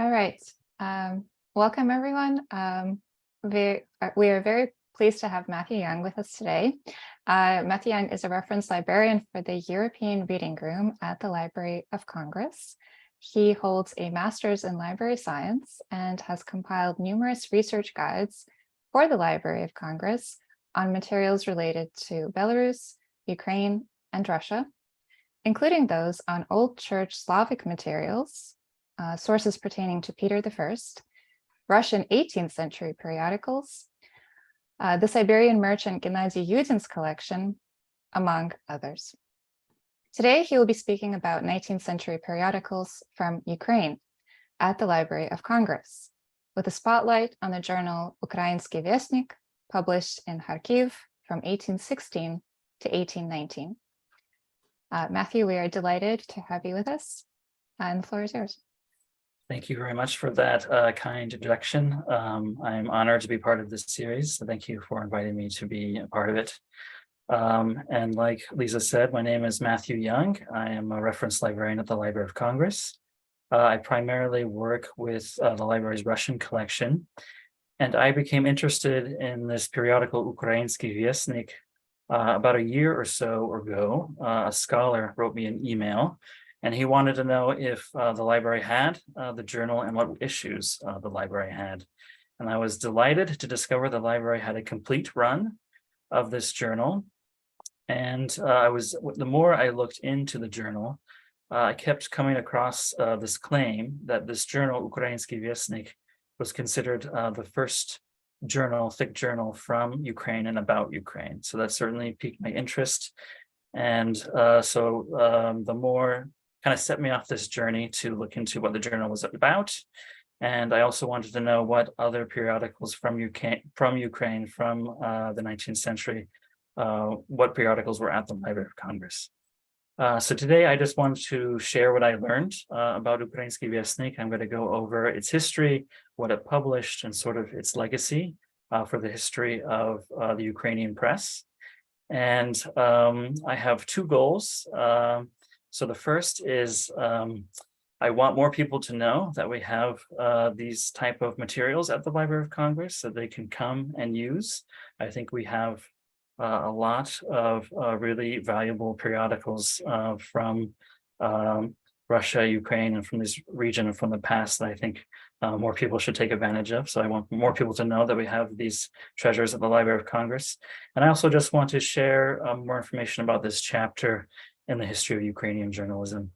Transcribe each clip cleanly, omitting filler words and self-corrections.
All right. Welcome, everyone. We are very pleased to have Matthew Young with us today. Matthew Young is a reference librarian for the European Reading Room at the Library of Congress. He holds a master's in library science and has compiled numerous research guides for the Library of Congress on materials related to Belarus, Ukraine, and Russia, including those on Old Church Slavic materials, sources pertaining to Peter I, Russian 18th century periodicals, the Siberian merchant Gennady Yudin's collection, among others. Today, he will be speaking about 19th century periodicals from Ukraine at the Library of Congress, with a spotlight on the journal Ukrainsky Vestnik, published in Kharkiv from 1816 to 1819. Matthew, we are delighted to have you with us, and the floor is yours. Thank you very much for that kind introduction. I'm honored to be part of this series, so thank you for inviting me to be a part of it. And like Lisa said, my name is Matthew Young. I am a reference librarian at the Library of Congress. I primarily work with the library's Russian collection, and I became interested in this periodical Ukrainsky Vestnik about a year or so ago. A scholar wrote me an email, and he wanted to know if the library had the journal and what issues the library had. And I was delighted to discover the library had a complete run of this journal. And the more I looked into the journal, I kept coming across this claim that this journal, Ukrainsky Vestnik, was considered the first thick journal from Ukraine and about Ukraine. So that certainly piqued my interest. And the more kind of set me off this journey to look into what the journal was about. And I also wanted to know what other periodicals from Ukraine from the 19th century, what periodicals were at the Library of Congress. So today I just want to share what I learned about Ukrainsky Vestnik. I'm going to go over its history, what it published, and sort of its legacy for the history of the Ukrainian press. And I have two goals. So the first is I want more people to know that we have these type of materials at the Library of Congress so they can come and use. I think we have a lot of really valuable periodicals from Russia, Ukraine, and from this region and from the past that I think more people should take advantage of. So I want more people to know that we have these treasures at the Library of Congress. And I also just want to share more information about this chapter in the history of Ukrainian journalism.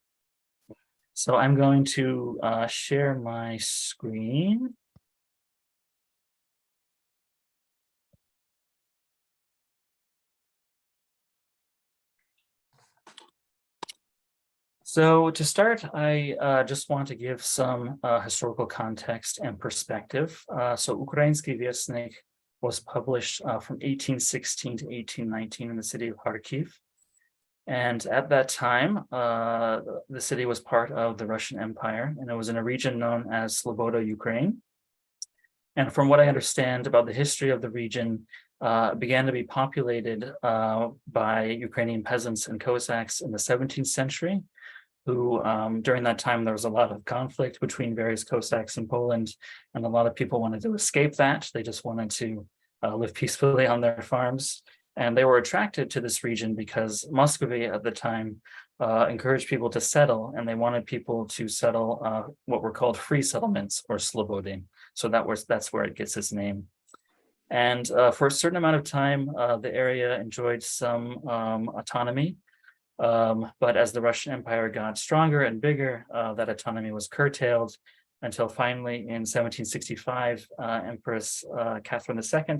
So I'm going to share my screen. So to start, I just want to give some historical context and perspective. So Ukrainsky Vestnik was published from 1816 to 1819 in the city of Kharkiv. And at that time, the city was part of the Russian Empire, and it was in a region known as Sloboda, Ukraine. And from what I understand about the history of the region, it began to be populated by Ukrainian peasants and Cossacks in the 17th century, who during that time, there was a lot of conflict between various Cossacks in Poland, and a lot of people wanted to escape that. They just wanted to live peacefully on their farms. And they were attracted to this region because Muscovy at the time encouraged people to settle, and they wanted people to settle what were called free settlements or slobody. So that's where it gets its name. And for a certain amount of time, the area enjoyed some autonomy. But as the Russian Empire got stronger and bigger, that autonomy was curtailed until finally in 1765, Empress Catherine II,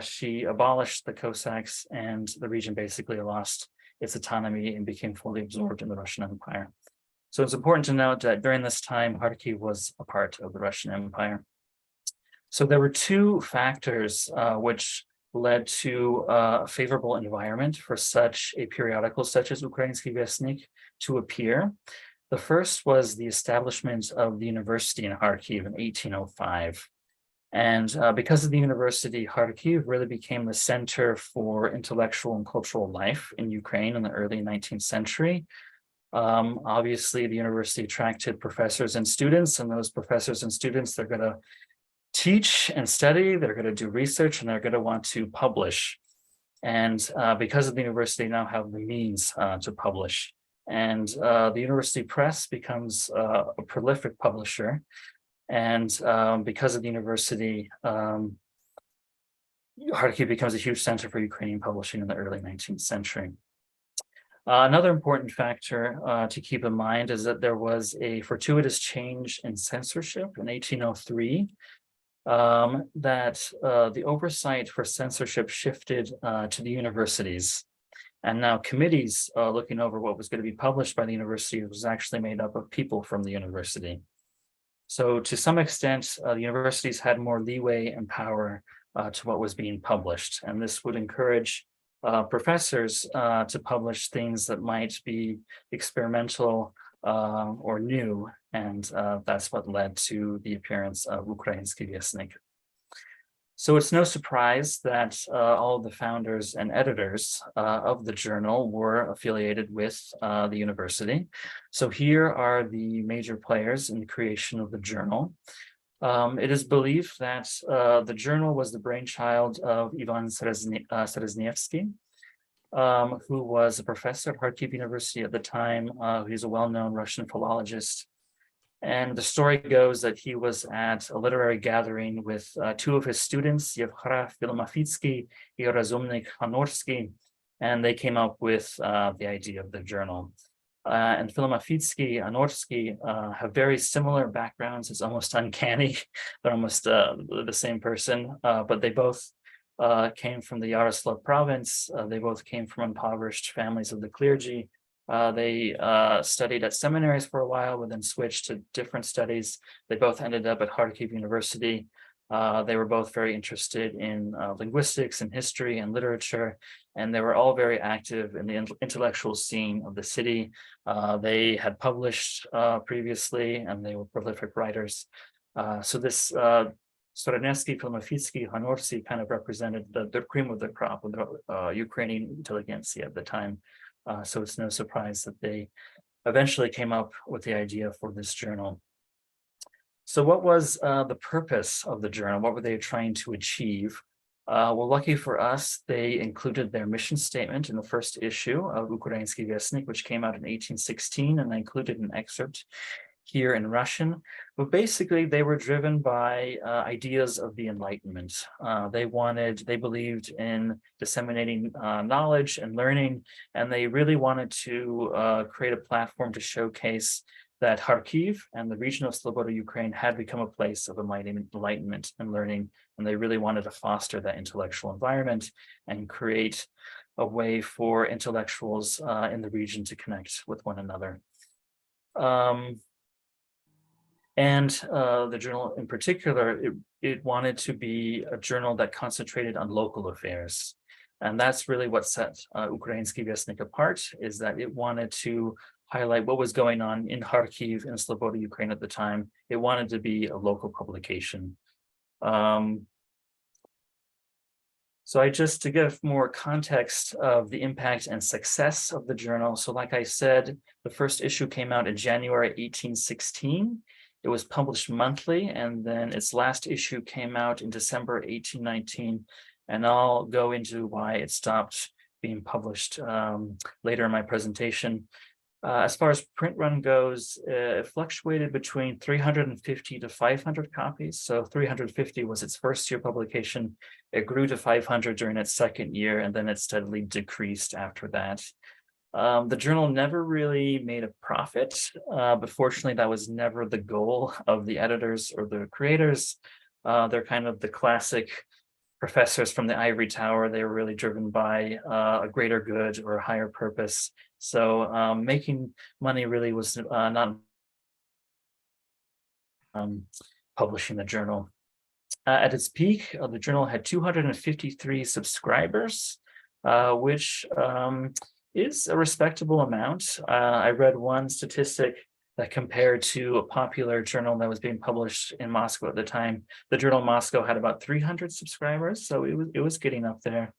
she abolished the Cossacks, and the region basically lost its autonomy and became fully absorbed in the Russian Empire. So it's important to note that during this time, Kharkiv was a part of the Russian Empire. So there were two factors which led to a favorable environment for such a periodical such as Ukrainsky Vestnik to appear. The first was the establishment of the university in Kharkiv in 1805. And because of the university, Kharkiv really became the center for intellectual and cultural life in Ukraine in the early 19th century. Obviously, the university attracted professors and students, and those professors and students, they're going to teach and study, they're going to do research, and they're going to want to publish. And because of the university now have the means to publish. And the university press becomes a prolific publisher. And because of the university, Kharkiv becomes a huge center for Ukrainian publishing in the early 19th century. Another important factor to keep in mind is that there was a fortuitous change in censorship in 1803, that the oversight for censorship shifted to the universities. And now committees looking over what was going to be published by the university was actually made up of people from the university. So to some extent, the universities had more leeway and power to what was being published. And this would encourage professors to publish things that might be experimental or new. And that's what led to the appearance of Ukrainsky Vestnik. So it's no surprise that all of the founders and editors of the journal were affiliated with the university. So here are the major players in the creation of the journal. It is believed that the journal was the brainchild of Ivan Serezhnevsky, who was a professor at Kharkiv University at the time. He's a well-known Russian philologist. And the story goes that he was at a literary gathering with two of his students, Yevgeny Filomofitsky and Razumnik Honorsky, and they came up with the idea of the journal. And Filomofitsky and Honorsky have very similar backgrounds. It's almost uncanny. They're almost the same person, but they both came from the Yaroslav province. They both came from impoverished families of the clergy. They studied at seminaries for a while, but then switched to different studies. They both ended up at Kharkiv University. They were both very interested in linguistics and history and literature, and they were all very active in the intellectual scene of the city. They had published previously, and they were prolific writers. So this Serezhnevsky, Filomofitsky, Honorsky kind of represented the cream of the crop of the Ukrainian intelligentsia at the time. So it's no surprise that they eventually came up with the idea for this journal. So what was the purpose of the journal? What were they trying to achieve? Well, lucky for us, they included their mission statement in the first issue of Ukrainsky Vestnik, which came out in 1816, and I included an excerpt here in Russian. But basically, they were driven by ideas of the Enlightenment. They believed in disseminating knowledge and learning, and they really wanted to create a platform to showcase that Kharkiv and the region of Sloboda Ukraine had become a place of enlightenment and learning, and they really wanted to foster that intellectual environment and create a way for intellectuals in the region to connect with one another. And the journal in particular, it wanted to be a journal that concentrated on local affairs. And that's really what set Ukrainsky Vestnik apart, is that it wanted to highlight what was going on in Kharkiv and Sloboda Ukraine at the time. It wanted to be a local publication. So to give more context of the impact and success of the journal. So like I said, the first issue came out in January 1816. It was published monthly, and then its last issue came out in December 1819. And I'll go into why it stopped being published later in my presentation. As far as print run goes, it fluctuated between 350 to 500 copies. So 350 was its first year publication. It grew to 500 during its second year, and then it steadily decreased after that. The journal never really made a profit, but fortunately that was never the goal of the editors or the creators. They're kind of the classic professors from the ivory tower. They were really driven by a greater good or a higher purpose. So making money really was not publishing the journal. At its peak, the journal had 253 subscribers, which is a respectable amount. I read one statistic that compared to a popular journal that was being published in Moscow at the time. The journal in Moscow had about 300 subscribers, so it was getting up there.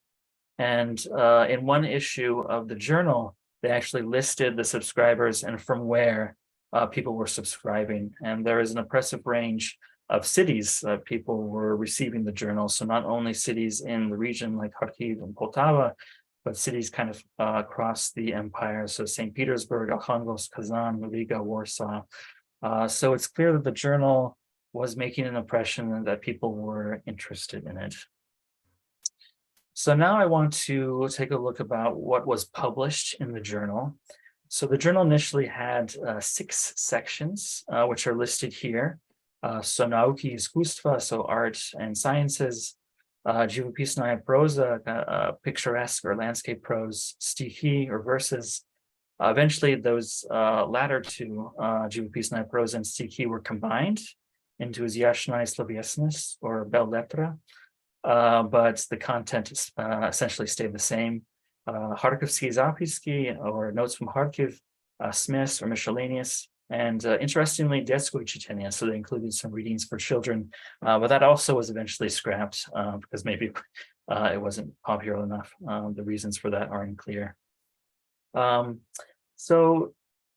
And in one issue of the journal, they actually listed the subscribers and from where people were subscribing. And there is an impressive range of cities that people were receiving the journal. So not only cities in the region like Kharkiv and Poltava, but cities kind of across the empire. So St. Petersburg, Arkhangels, Kazan, Riga, Warsaw. So it's clear that the journal was making an impression and that people were interested in it. So now I want to take a look about what was published in the journal. So the journal initially had 6 sections, which are listed here. So Nauki и Искусство, so art and sciences, Живописная prose, picturesque or landscape prose, Stихи or verses. Eventually, those latter two, Живописная prose and Stихи, were combined into Изящная словесность or Belles Lettres, but the content essentially stayed the same. Kharkivsky записки or notes from Kharkiv, Smiths or miscellaneous, and interestingly, детское чтение, so they included some readings for children, but that also was eventually scrapped because maybe it wasn't popular enough. The reasons for that aren't clear. So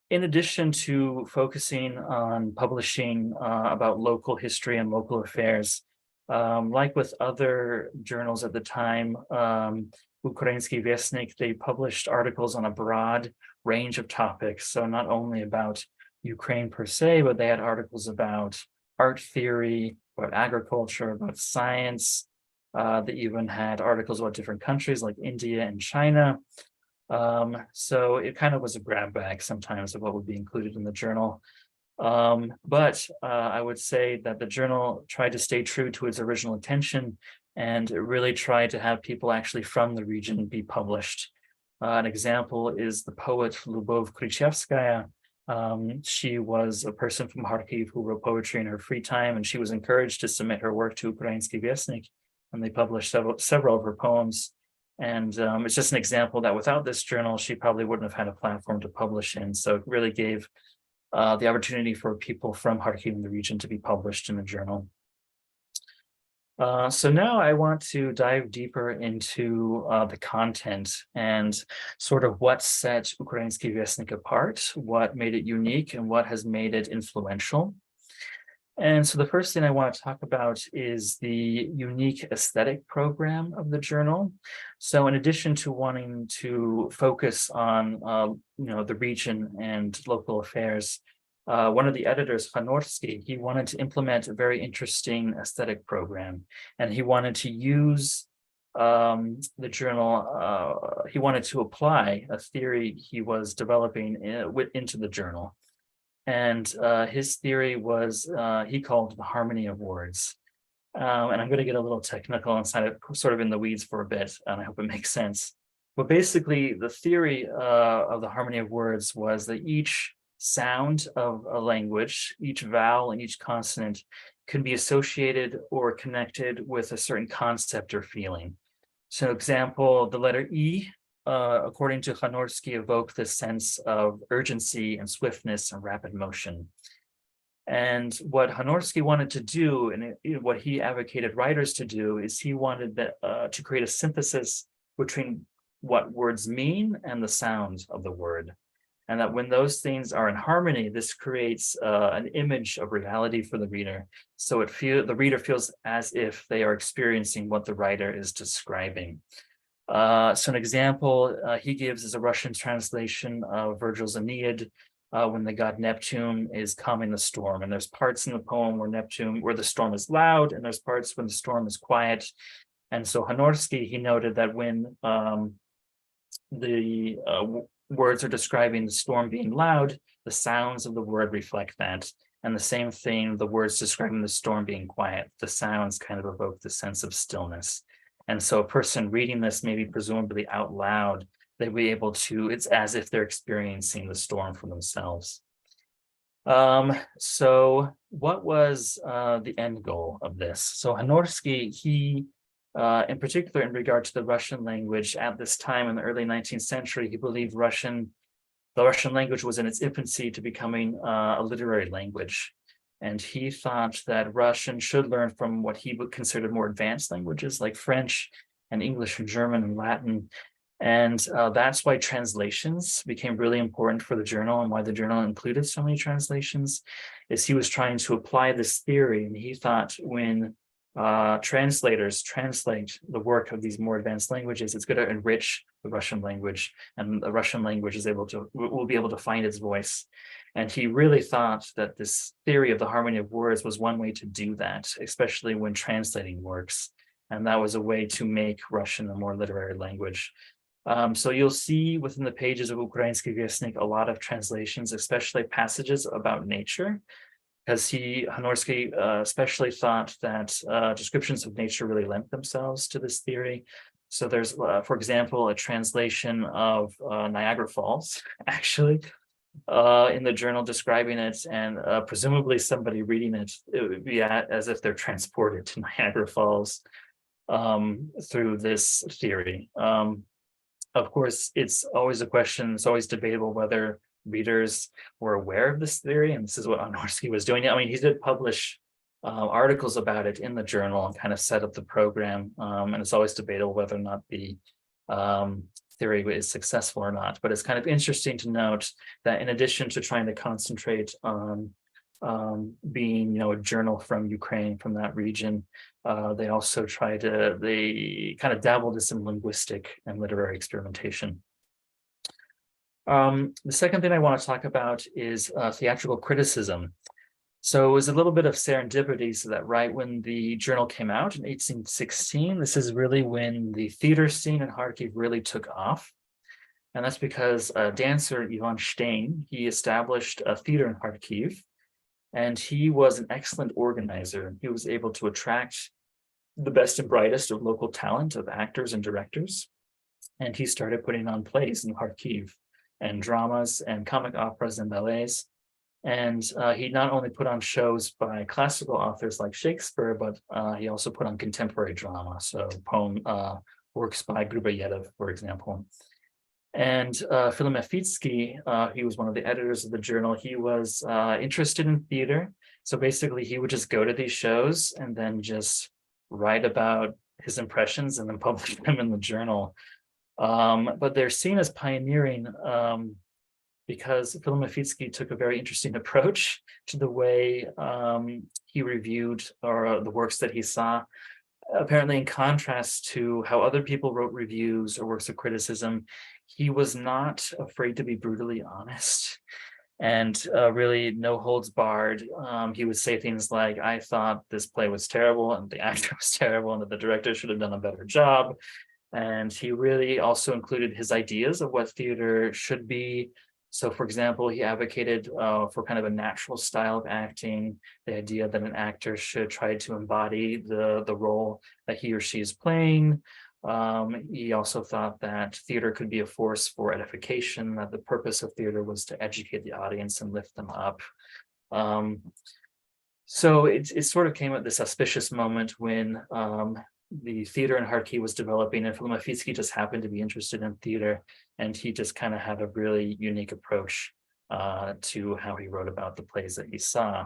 in addition to focusing on publishing about local history and local affairs, like with other journals at the time, Ukrainsky Vestnik, they published articles on a broad range of topics. So not only about Ukraine per se, but they had articles about art theory, about agriculture, about science. They even had articles about different countries like India and China. So it kind of was a grab bag sometimes of what would be included in the journal. But I would say that the journal tried to stay true to its original intention and really tried to have people actually from the region be published. An example is the poet Lubov Krychevskaya. She was a person from Kharkiv who wrote poetry in her free time, and she was encouraged to submit her work to Ukrainsky Vestnik, and they published several of her poems. And it's just an example that without this journal, she probably wouldn't have had a platform to publish in. So it really gave the opportunity for people from Kharkiv in the region to be published in the journal. So now I want to dive deeper into the content and sort of what set Ukrainsky Vestnik apart, what made it unique, and what has made it influential. And so the first thing I want to talk about is the unique aesthetic program of the journal. So in addition to wanting to focus on the region and local affairs, one of the editors, Hanorski, he wanted to implement a very interesting aesthetic program, and he wanted to use the journal. He wanted to apply a theory he was developing into the journal. And his theory was, he called the harmony of words. And I'm going to get a little technical and sort of in the weeds for a bit, and I hope it makes sense. But basically, the theory of the harmony of words was that each sound of a language, each vowel and each consonant can be associated or connected with a certain concept or feeling. So example, the letter E, according to Hanorski, evoked this sense of urgency and swiftness and rapid motion. And what Hanorski wanted to do, and what he advocated writers to do, is he wanted to create a synthesis between what words mean and the sound of the word. And that when those things are in harmony, this creates an image of reality for the reader. So the reader feels as if they are experiencing what the writer is describing. So an example he gives is a Russian translation of Virgil's Aeneid, when the god Neptune is calming the storm. And there's parts in the poem where the storm is loud, and there's parts when the storm is quiet. And so Hanorski, he noted that when the words are describing the storm being loud, the sounds of the word reflect that. And the same thing, the words describing the storm being quiet, the sounds kind of evoke the sense of stillness. And so a person reading this, maybe presumably out loud, they'll be able to, it's as if they're experiencing the storm for themselves. So what was the end goal of this? So Hanorski, he, in particular in regard to the Russian language at this time in the early 19th century, he believed the Russian language was in its infancy to becoming a literary language. And he thought that Russian should learn from what he would consider more advanced languages like French and English and German and Latin. And that's why translations became really important for the journal, and why the journal included so many translations, is he was trying to apply this theory. And he thought when translators translate the work of these more advanced languages, it's going to enrich the Russian language, and the Russian language will be able to find its voice. And he really thought that this theory of the harmony of words was one way to do that, especially when translating works. And that was a way to make Russian a more literary language. So you'll see within the pages of Ukrainsky Vestnik a lot of translations, especially passages about nature, because Honorsky especially thought that descriptions of nature really lent themselves to this theory. So there's, for example, a translation of Niagara Falls, actually, in the journal describing it, and presumably somebody reading it, it would be as if they're transported to Niagara Falls through this theory. Of course, it's always a question, it's always debatable whether readers were aware of this theory, and this is what Honorsky was doing. I mean, he did publish articles about it in the journal and kind of set up the program, and it's always debatable whether or not the theory is successful or not. But it's kind of interesting to note that in addition to trying to concentrate on being, a journal from Ukraine, from that region, they also they kind of dabbled in some linguistic and literary experimentation. The second thing I want to talk about is theatrical criticism. So it was a little bit of serendipity, so that right when the journal came out in 1816, this is really when the theater scene in Kharkiv really took off. And that's because dancer Ivan Stein, he established a theater in Kharkiv, and he was an excellent organizer. He was able to attract the best and brightest of local talent, of actors and directors. And he started putting on plays in Kharkiv, and dramas and comic operas and ballets. And he not only put on shows by classical authors like Shakespeare, but he also put on contemporary drama, so works by Grubayedov, for example. And Filomefitsky, he was one of the editors of the journal. He was interested in theater. So basically, he would just go to these shows and then just write about his impressions and then publish them in the journal. But they're seen as pioneering because Filomefitsky took a very interesting approach to the way he reviewed the works that he saw. Apparently, in contrast to how other people wrote reviews or works of criticism, he was not afraid to be brutally honest, and really no holds barred. He would say things like, I thought this play was terrible and the actor was terrible and that the director should have done a better job. And he really also included his ideas of what theater should be. So, for example, he advocated for kind of a natural style of acting, the idea that an actor should try to embody the role that he or she is playing. He also thought that theater could be a force for edification, that the purpose of theater was to educate the audience and lift them up. So it sort of came at this auspicious moment when the theater in Kharkiv was developing, and Filomefitsky just happened to be interested in theater, and he just kind of had a really unique approach to how he wrote about the plays that he saw.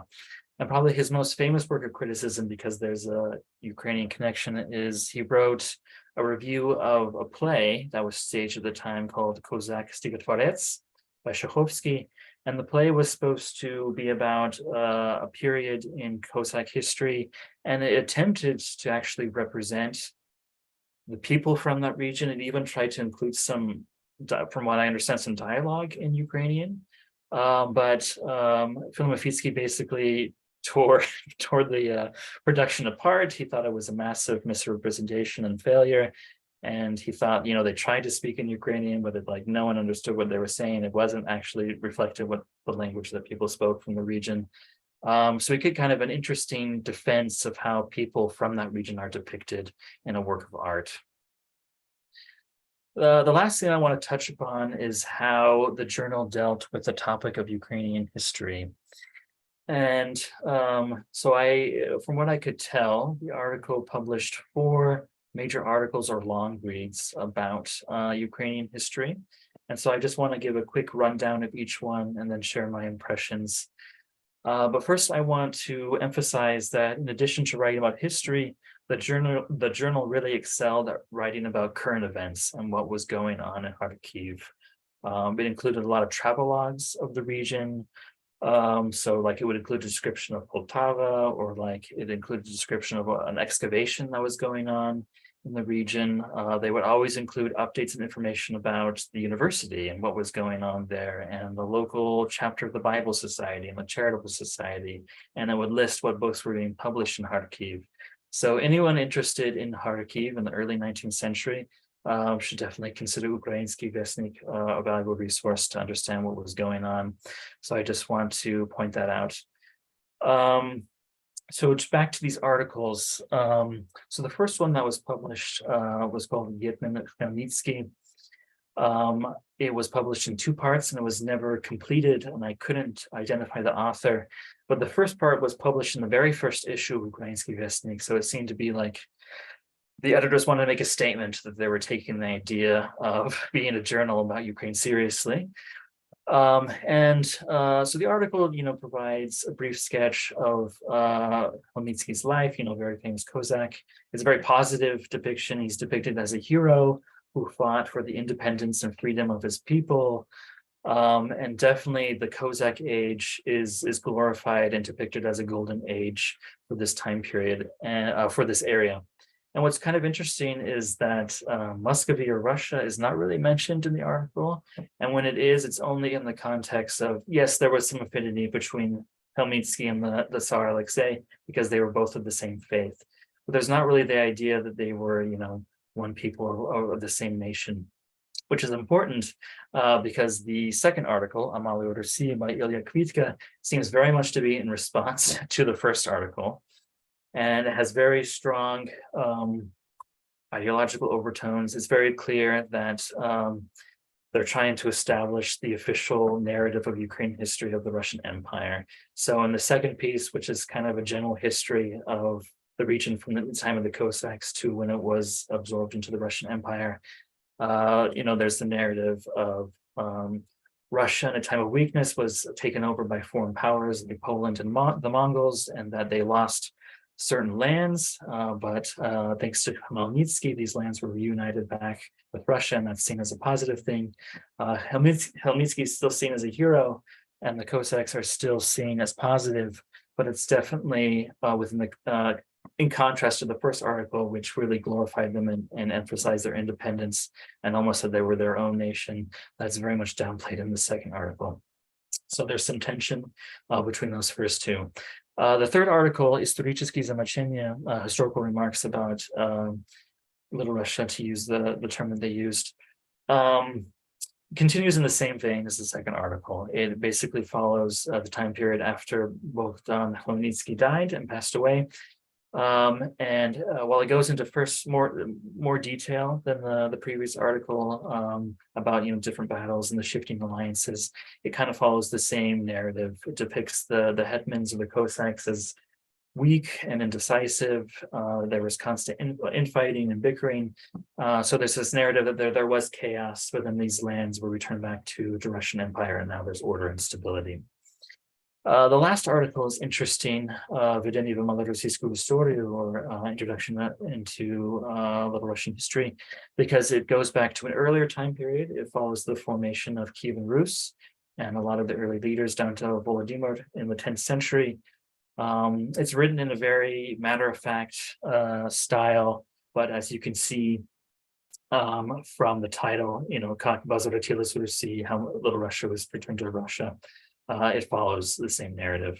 And probably his most famous work of criticism, because there's a Ukrainian connection, is he wrote a review of a play that was staged at the time called Kozak Stigotvorets by Shakhovsky. And the play was supposed to be about a period in Cossack history, and it attempted to actually represent the people from that region, and even tried to include some, from what I understand, some dialogue in Ukrainian. But Filomefitsky basically tore the production apart. He thought it was a massive misrepresentation and failure. And he thought, they tried to speak in Ukrainian, but no one understood what they were saying. It wasn't actually reflective what the language that people spoke from the region. So he did kind of an interesting defense of how people from that region are depicted in a work of art. The last thing I want to touch upon is how the journal dealt with the topic of Ukrainian history. And so from what I could tell, the article published 4 major articles or long reads about Ukrainian history. And so I just want to give a quick rundown of each one and then share my impressions. But first, I want to emphasize that in addition to writing about history, the journal really excelled at writing about current events and what was going on in Kharkiv. It included a lot of travelogues of the region. So like it would include a description of Poltava, or like it included a description of an excavation that was going on in the region. They would always include updates and information about the university and what was going on there, and the local chapter of the Bible Society and the Charitable Society, and it would list what books were being published in Kharkiv. So anyone interested in Kharkiv in the early 19th century should definitely consider Ukrainsky Vestnik a valuable resource to understand what was going on. So I just want to point that out. So back to these articles. So the first one that was published was called Yetman Khmelnytsky. It was published in two parts and it was never completed, and I couldn't identify the author. But the first part was published in the very first issue of Ukrainsky Vestnik. So it seemed to be like the editors wanted to make a statement that they were taking the idea of being a journal about Ukraine seriously. So the article, provides a brief sketch of Khmelnytsky's life, very famous Cossack. It's a very positive depiction. He's depicted as a hero who fought for the independence and freedom of his people. And definitely the Cossack age is glorified and depicted as a golden age for this time period and for this area. And what's kind of interesting is that Muscovy or Russia is not really mentioned in the article. And when it is, it's only in the context of, yes, there was some affinity between Khmelnytsky and the Tsar Alexei because they were both of the same faith. But there's not really the idea that they were, one people or the same nation, which is important because the second article, Amali Order C by Ilya Kvitka, seems very much to be in response to the first article. And it has very strong ideological overtones. It's very clear that they're trying to establish the official narrative of Ukrainian history of the Russian Empire. So in the second piece, which is kind of a general history of the region from the time of the Cossacks to when it was absorbed into the Russian Empire, there's the narrative of Russia in a time of weakness was taken over by foreign powers like Poland and the Mongols, and that they lost certain lands, but thanks to Khmelnytsky, these lands were reunited back with Russia, and that's seen as a positive thing. Khmelnytsky is still seen as a hero, and the Cossacks are still seen as positive, but it's definitely in contrast to the first article, which really glorified them and emphasized their independence and almost said they were their own nation. That's very much downplayed in the second article. So there's some tension between those first two. The third article, Исторические замечания, historical remarks about Little Russia, to use the term that they used, continues in the same vein as the second article. It basically follows the time period after both Khmelnytsky died and passed away. While it goes into first more detail than the previous article about different battles and the shifting alliances, it kind of follows the same narrative. It depicts the hetmans of the Cossacks as weak and indecisive. There was constant infighting and bickering. So there's this narrative that there was chaos within these lands were returned back to the Russian Empire, and now there's order and stability. The last article is interesting, Введение в малороссийскую историю, or Introduction into Little Russian History, because it goes back to an earlier time period. It follows the formation of Kievan Rus and a lot of the early leaders down to Volodymyr in the 10th century. It's written in a very matter-of-fact style, but as you can see from the title, Как возвратилась Русь, how Little Russia was returned to Russia. It follows the same narrative.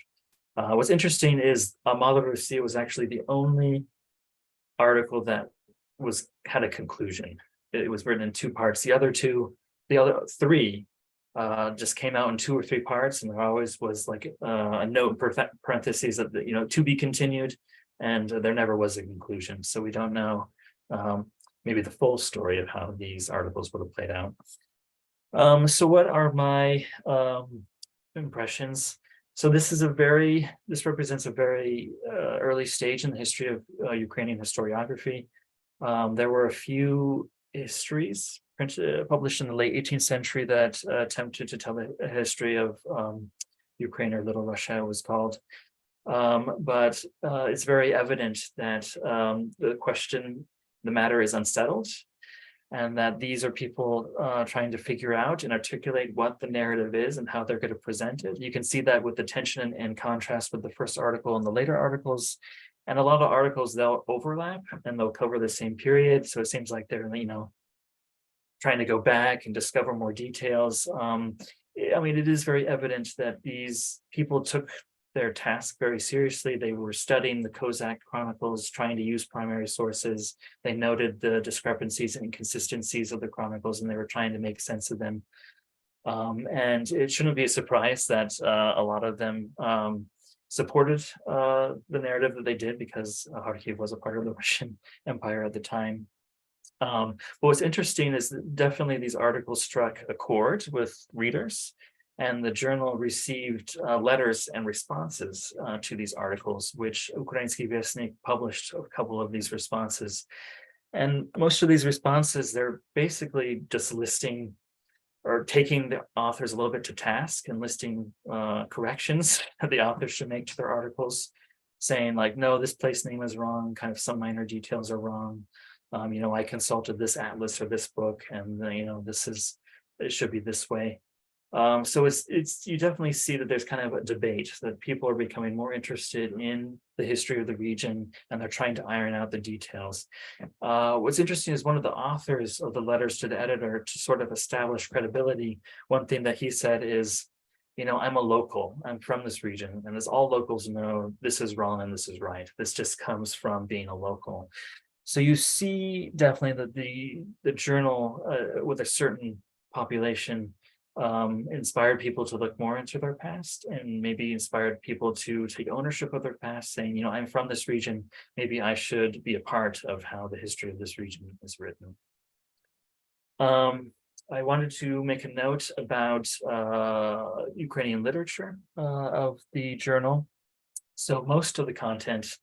What's interesting is Mala Rusi was actually the only article that had a conclusion. It was written in two parts. The other three just came out in 2 or 3 parts, and there always was like a note in parentheses that to be continued, and there never was a conclusion. So we don't know maybe the full story of how these articles would have played out. So what are my impressions? So this represents a very early stage in the history of Ukrainian historiography. There were a few histories published in the late 18th century that attempted to tell a history of Ukraine, or Little Russia, it was called. But it's very evident that the matter is unsettled, and that these are people trying to figure out and articulate what the narrative is and how they're going to present it. You can see that with the tension and contrast with the first article and the later articles. And a lot of articles, they'll overlap and they'll cover the same period. So it seems like they're, trying to go back and discover more details. I mean, it is very evident that these people took their task very seriously. They were studying the Kozak chronicles, trying to use primary sources. They noted the discrepancies and inconsistencies of the chronicles, and they were trying to make sense of them. And it shouldn't be a surprise that a lot of them supported the narrative that they did, because Kharkiv was a part of the Russian Empire at the time. But what's interesting is that definitely these articles struck a chord with readers, and the journal received letters and responses to these articles, which Ukrainsky Vestnik published a couple of these responses. And most of these responses, they're basically just listing or taking the authors a little bit to task and listing corrections that the authors should make to their articles, saying like, no, this place name is wrong, kind of some minor details are wrong. I consulted this atlas or this book, and it should be this way. So it's you definitely see that there's kind of a debate, that people are becoming more interested in the history of the region, and they're trying to iron out the details. What's interesting is one of the authors of the letters to the editor, to sort of establish credibility, one thing that he said is, I'm a local, I'm from this region, and as all locals know, this is wrong and this is right. This just comes from being a local. So you see definitely that the journal with a certain population inspired people to look more into their past, and maybe inspired people to take ownership of their past, saying, I'm from this region, maybe I should be a part of how the history of this region is written. I wanted to make a note about Ukrainian literature of the journal. So most of the content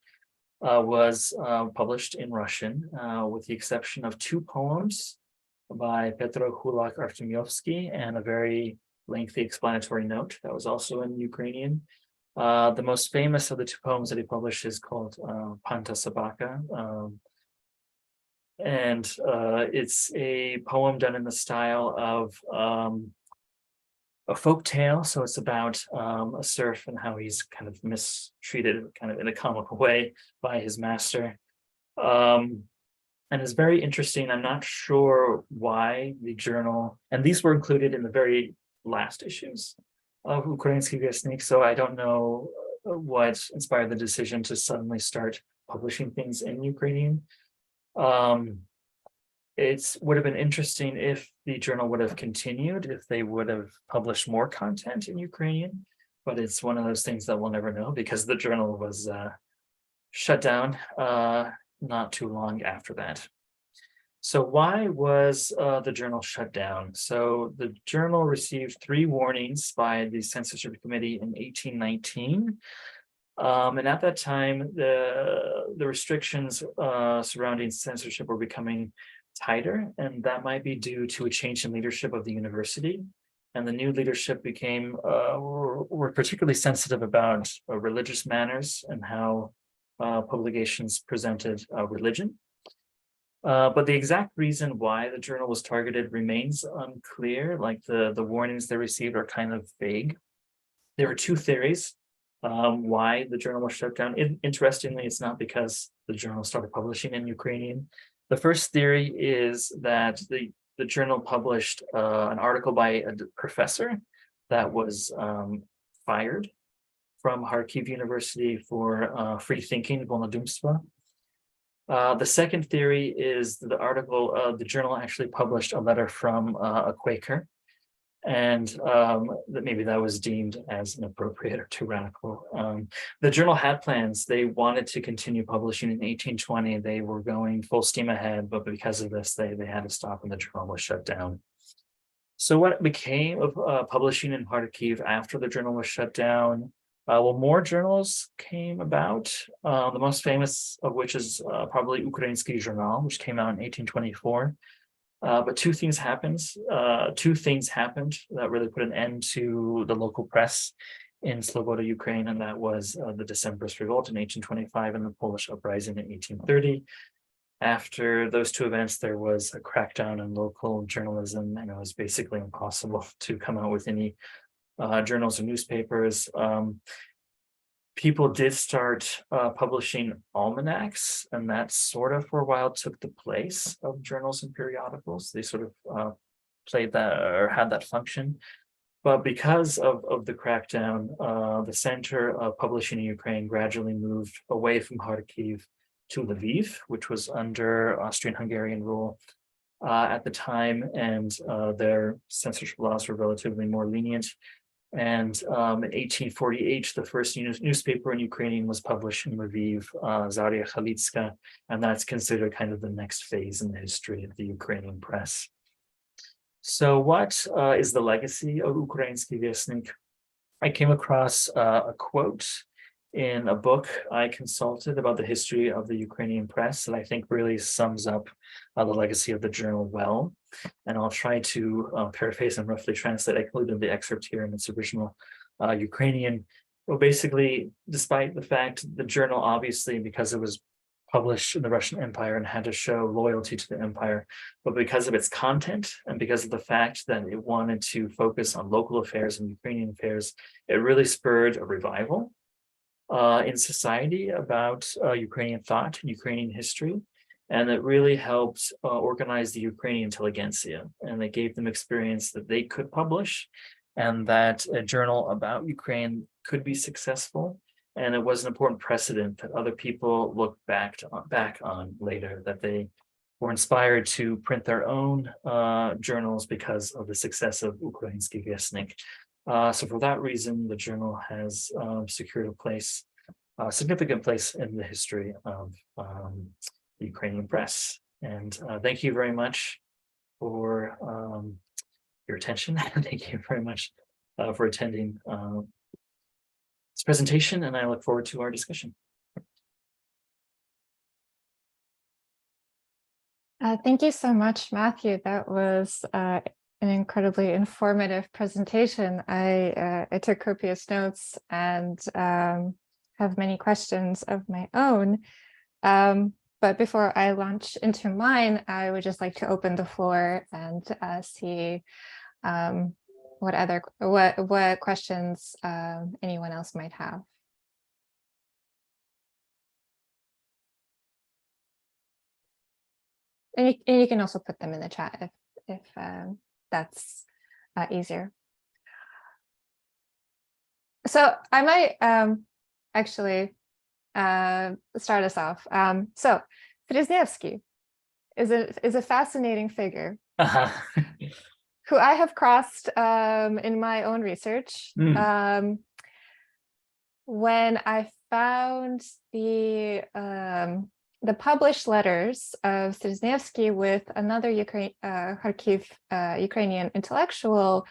was published in Russian, with the exception of 2 poems by Petro Hulak Artemyevsky and a very lengthy explanatory note that was also in Ukrainian. The most famous of the 2 poems that he published is called Panta Sabaka. And it's a poem done in the style of a folk tale. So it's about a serf and how he's kind of mistreated kind of in a comical way by his master. And it's very interesting. I'm not sure why the journal, and these were included in the very last issues of Ukrainsky Vestnik, so I don't know what inspired the decision to suddenly start publishing things in Ukrainian. It would have been interesting if the journal would have continued, if they would have published more content in Ukrainian, but it's one of those things that we'll never know, because the journal was shut down not too long after that. So why was the journal shut down? So the journal received 3 warnings by the censorship committee in 1819. And at that time, the restrictions surrounding censorship were becoming tighter, and that might be due to a change in leadership of the university. And the new leadership were particularly sensitive about religious manners and how publications presented religion. But the exact reason why the journal was targeted remains unclear. Like the warnings they received are kind of vague. There are 2 theories why the journal was shut down. Interestingly, it's not because the journal started publishing in Ukrainian. The first theory is that the journal published an article by a professor that was fired from Kharkiv University for free thinking, volnodumstva. The second theory is the journal actually published a letter from a Quaker, and that maybe that was deemed as inappropriate or too radical. The journal had plans. They wanted to continue publishing in 1820. They were going full steam ahead, but because of this, they had to stop and the journal was shut down. So what became of publishing in Kharkiv after the journal was shut down? Well, more journals came about, the most famous of which is probably Ukrainsky Journal, which came out in 1824. But 2 things happened. 2 things happened that really put an end to the local press in Sloboda, Ukraine, and that was the Decembrist Revolt in 1825 and the Polish Uprising in 1830. After those two events, there was a crackdown on local journalism, and it was basically impossible to come out with any journals or newspapers. People did start publishing almanacs, and that sort of for a while took the place of journals and periodicals. They sort of played that or had that function. But because of the crackdown, the center of publishing in Ukraine gradually moved away from Kharkiv to Lviv, which was under Austrian-Hungarian rule at the time, and their censorship laws were relatively more lenient. And in 1848, the first newspaper in Ukrainian was published in Lviv, Zarya Khalitska, and that's considered kind of the next phase in the history of the Ukrainian press. So what is the legacy of Ukrainsky Vestnik? I came across a quote in a book I consulted about the history of the Ukrainian press that I think really sums up the legacy of the journal well. And I'll try to paraphrase and roughly translate. I included the excerpt here in its original Ukrainian. Well, basically, despite the fact the journal, obviously, because it was published in the Russian Empire and had to show loyalty to the empire, but because of its content and because of the fact that it wanted to focus on local affairs and Ukrainian affairs, it really spurred a revival in society about Ukrainian thought and Ukrainian history. And it really helped organize the Ukrainian intelligentsia, and it gave them experience that they could publish and that a journal about Ukraine could be successful. And it was an important precedent that other people look back on later, that they were inspired to print their own journals because of the success of Ukrainsky Vestnik. So for that reason, the journal has secured a significant place in the history of the Ukrainian press. And thank you very much for your attention. Thank you very much for attending this presentation, and I look forward to our discussion. Thank you so much, Matthew. That was an incredibly informative presentation. I took copious notes and have many questions of my own. But before I launch into mine, I would just like to open the floor and see what questions anyone else might have. And you can also put them in the chat if that's easier. So I might actually start us off. So Sreznevsky is a fascinating figure who I have crossed in my own research. When I found the published letters of Sreznevsky with another Kharkiv Ukrainian intellectual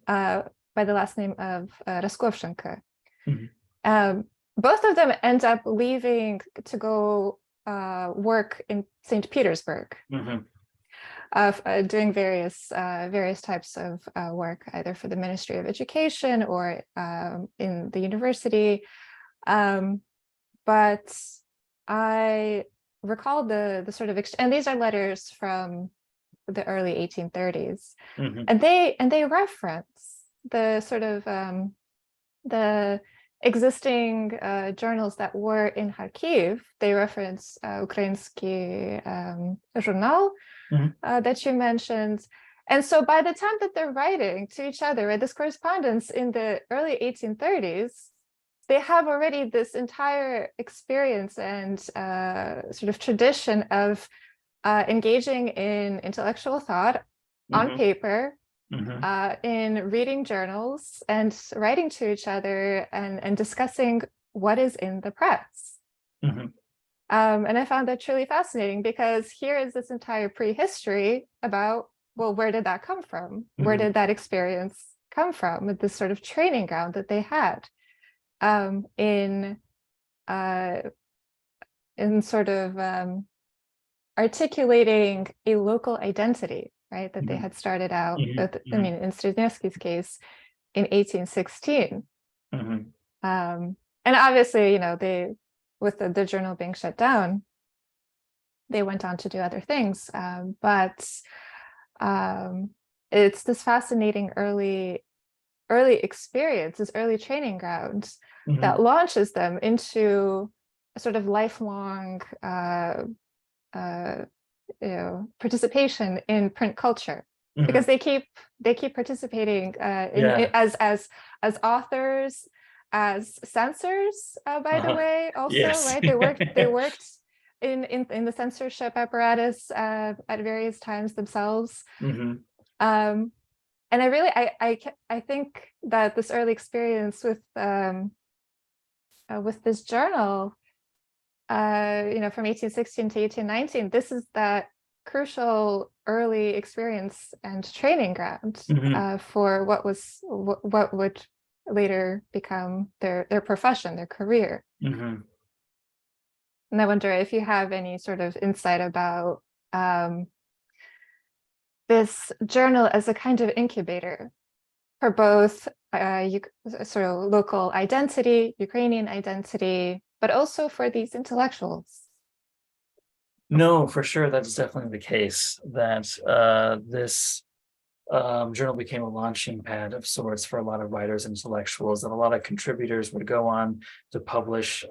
by the last name of Raskovchenko. Both of them end up leaving to go work in St. Petersburg, doing various types of work, either for the Ministry of Education or in the university. But I recall the sort of, and these are letters from the early 1830s, and they reference the sort of the existing journals that were in Kharkiv. They reference Ukrainsky Journal that you mentioned. And so by the time that they're writing to each other, right, this correspondence in the early 1830s, they have already this entire experience and sort of tradition of engaging in intellectual thought on paper, in reading journals and writing to each other and discussing what is in the press. And I found that truly fascinating, because here is this entire prehistory about, well, where did that come from? Where did that experience come from? With this sort of training ground that they had in sort of articulating a local identity, right, that they had started out with, I mean, in Sreznevsky's case, in 1816. Mhm. And obviously, they, with the journal being shut down, they went on to do other things. But it's this fascinating early experience, this early training ground that Mhm. launches them into a sort of lifelong participation in print culture, because Mhm. they keep participating Yeah. as authors, as censors, by the Uh-huh. way, also, Yes. right? They worked in the censorship apparatus at various times themselves. Mhm. um, and I think that this early experience with this journal, from 1816 to 1819, this is that crucial early experience and training ground Mhm. for what would later become their profession, their career. Mhm. And I wonder if you have any sort of insight about um, this journal as a kind of incubator for both sort of local identity, Ukrainian identity, but also for these intellectuals. No, for sure, that's definitely the case, that this journal became a launching pad of sorts for a lot of writers and intellectuals, and a lot of contributors would go on to publish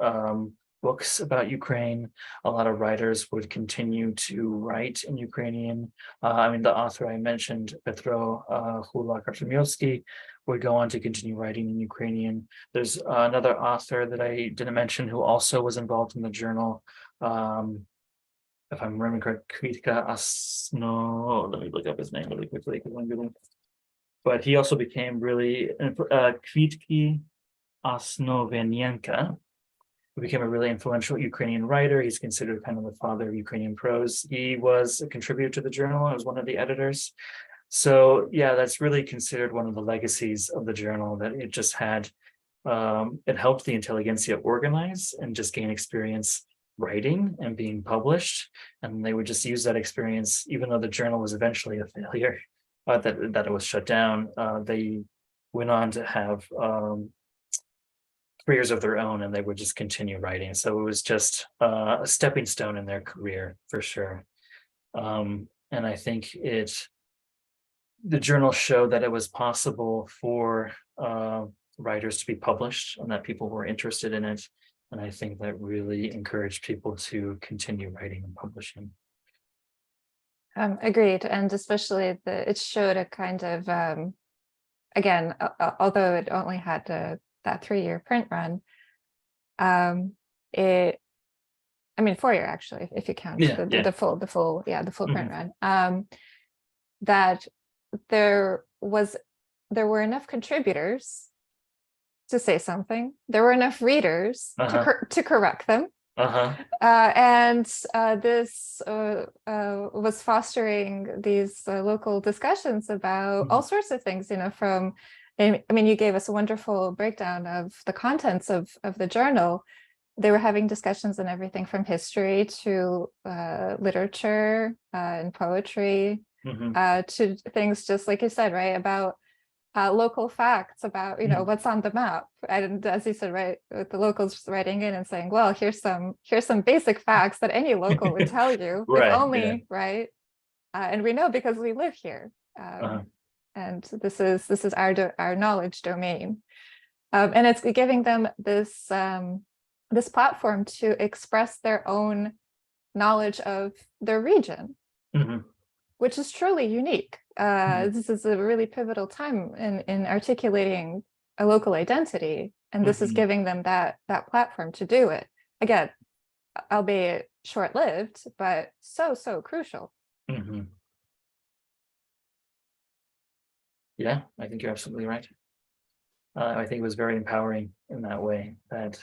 books about Ukraine. A lot of writers would continue to write in Ukrainian. I mean, the author I mentioned, Petro Hula-Karczymowski, would go on to continue writing in Ukrainian. There's another author that I didn't mention who also was involved in the journal. Um, if I'm remembering correct, Kritika Asno. Let me look up his name really quickly because I'm Googling. But he also became really Kvitki Osnovenyenka, who became a really influential Ukrainian writer. He's considered kind of the father of Ukrainian prose. He was a contributor to the journal. I was one of the editors. So yeah, that's really considered one of the legacies of the journal, that it just had it helped the intelligentsia organize and just gain experience writing and being published. And they would just use that experience, even though the journal was eventually a failure, that it was shut down. They went on to have careers of their own, and they would just continue writing. So it was just a stepping stone in their career for sure. And I think the journal showed that it was possible for writers to be published and that people were interested in it. And I think that really encouraged people to continue writing and publishing. Agreed, and especially it showed a kind of again, although it only had that 3-year print run, it I mean 4-year actually, if you count Yeah, yeah. the full print Mhm. run, that there was there were enough contributors to say something. There were enough readers Uh-huh. to correct them. Uh-huh. And this was fostering these local discussions about all Mhm. sorts of things, I mean, you gave us a wonderful breakdown of the contents of the journal. They were having discussions on everything from history to literature and poetry, Mhm. to things just like you said, right, about local facts about Mhm. what's on the map. And as you said, right, with the locals writing in and saying, well, here's some basic facts that any local would tell you, if Right, yeah. only, right. And we know because we live here, Uh-huh. and this is our knowledge domain. And it's giving them this platform to express their own knowledge of their region, Mhm. which is truly unique. Mhm. This is a really pivotal time in articulating a local identity, and this is Mhm. giving them that platform to do it. Again, albeit short-lived, but so crucial. Mhm. Yeah, I think you're absolutely right. I think it was very empowering in that way, that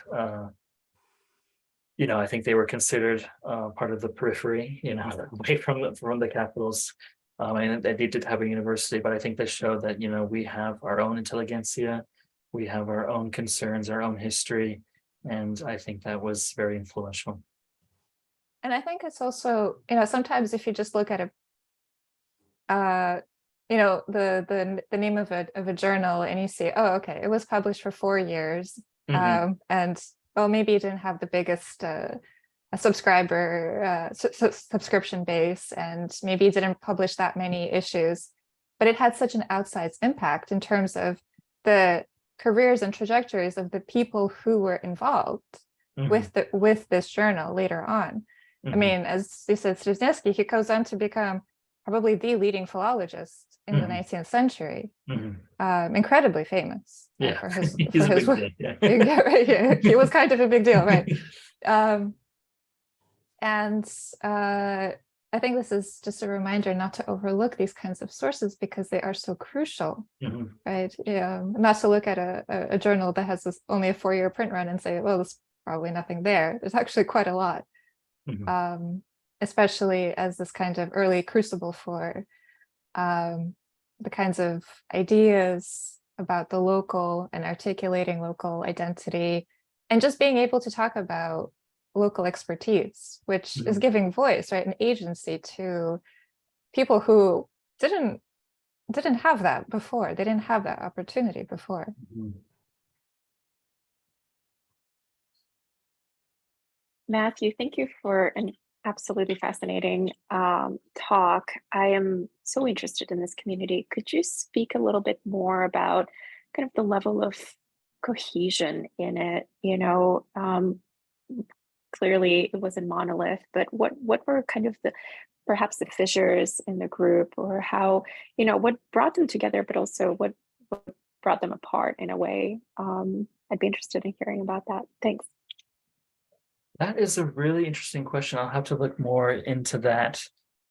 I think they were considered part of the periphery, away from the capitals. And they did have a university, but I think they showed that we have our own intelligentsia, we have our own concerns, our own history, and I think that was very influential. And I think it's also, sometimes if you just look at a you know, the name of a journal, and you see, oh, okay, it was published for 4 years, and well, maybe it didn't have the biggest a subscriber subscription base, and maybe it didn't publish that many issues, but it had such an outsized impact in terms of the careers and trajectories of the people who were involved with this journal later on. I mean, as you said, Straczynski, he goes on to become probably the leading philologist in the 19th century, incredibly famous for his work. Yeah. He was kind of a big deal, right? And I think this is just a reminder not to overlook these kinds of sources because they are so crucial, right? Not to look at a journal that has only a 4-year print run and say, well, there's probably nothing there. There's actually quite a lot, especially as this kind of early crucible for the kinds of ideas about the local and articulating local identity, and just being able to talk about local expertise, which is giving voice, right, and agency to people who didn't have that before. They didn't have that opportunity before. Matthew, thank you for an absolutely fascinating talk. I am so interested in this community. Could you speak a little bit more about kind of the level of cohesion in it? You know, clearly it was a monolith, but what were kind of perhaps the fissures in the group, or how, you know, what brought them together, but also what brought them apart in a way? I'd be interested in hearing about that. Thanks. That is a really interesting question. I'll have to look more into that.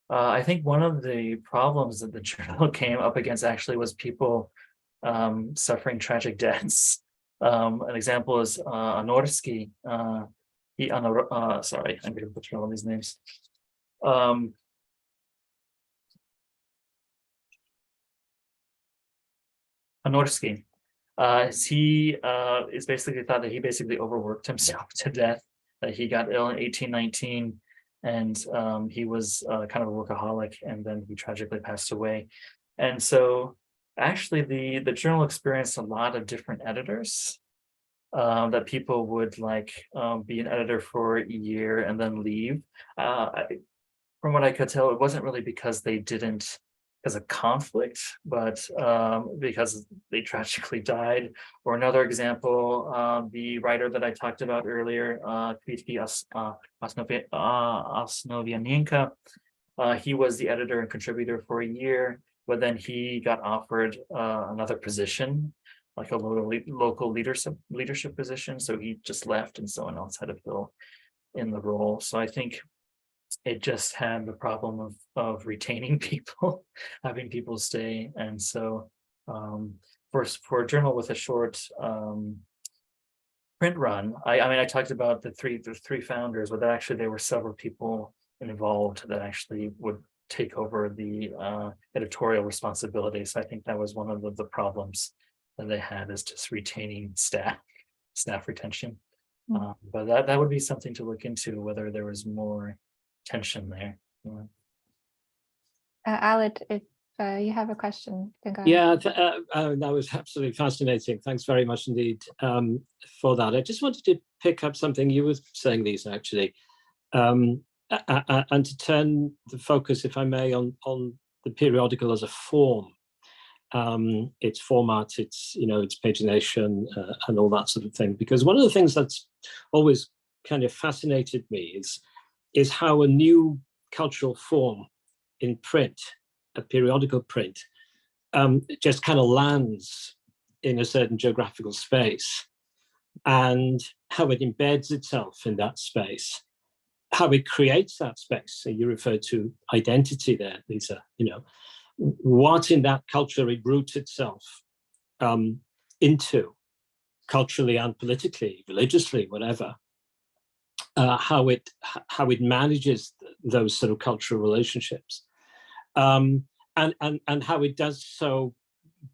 I think one of the problems that the journal came up against actually was people suffering tragic deaths. An example is Anorsky. Sorry, I'm going to butcher all these names. Anorsky. He is basically thought that he basically overworked himself to death. That he got ill in 1819, and he was kind of a workaholic, and then he tragically passed away. And so actually the journal experienced a lot of different editors, that people would like be an editor for a year and then leave. From what I could tell, it wasn't really because they didn't, as a conflict, but because they tragically died. Or another example, the writer that I talked about earlier, Kwiatki Osnowianenka, he was the editor and contributor for a year, but then he got offered another position, like a local leadership position. So he just left and someone else had to fill in the role. So I think it just had the problem of retaining people, having people stay. And so for a journal with a short print run, I mean, I talked about the three founders, but actually there were several people involved that actually would take over the editorial responsibilities. So I think that was one of the problems that they had, is just retaining staff retention. But that would be something to look into, whether there was more tension there. Aled, if you have a question, yeah, that was absolutely fascinating. Thanks very much indeed for that. I just wanted to pick up something you were saying, Lisa, actually, and to turn the focus, if I may, on the periodical as a form, its format, its its pagination, and all that sort of thing. Because one of the things that's always kind of fascinated me is how a new cultural form in print, a periodical print, just kind of lands in a certain geographical space, and how it embeds itself in that space, how it creates that space. So you referred to identity there, Lisa, what in that culture it roots itself into, culturally and politically, religiously, whatever. How it manages those sort of cultural relationships, and how it does so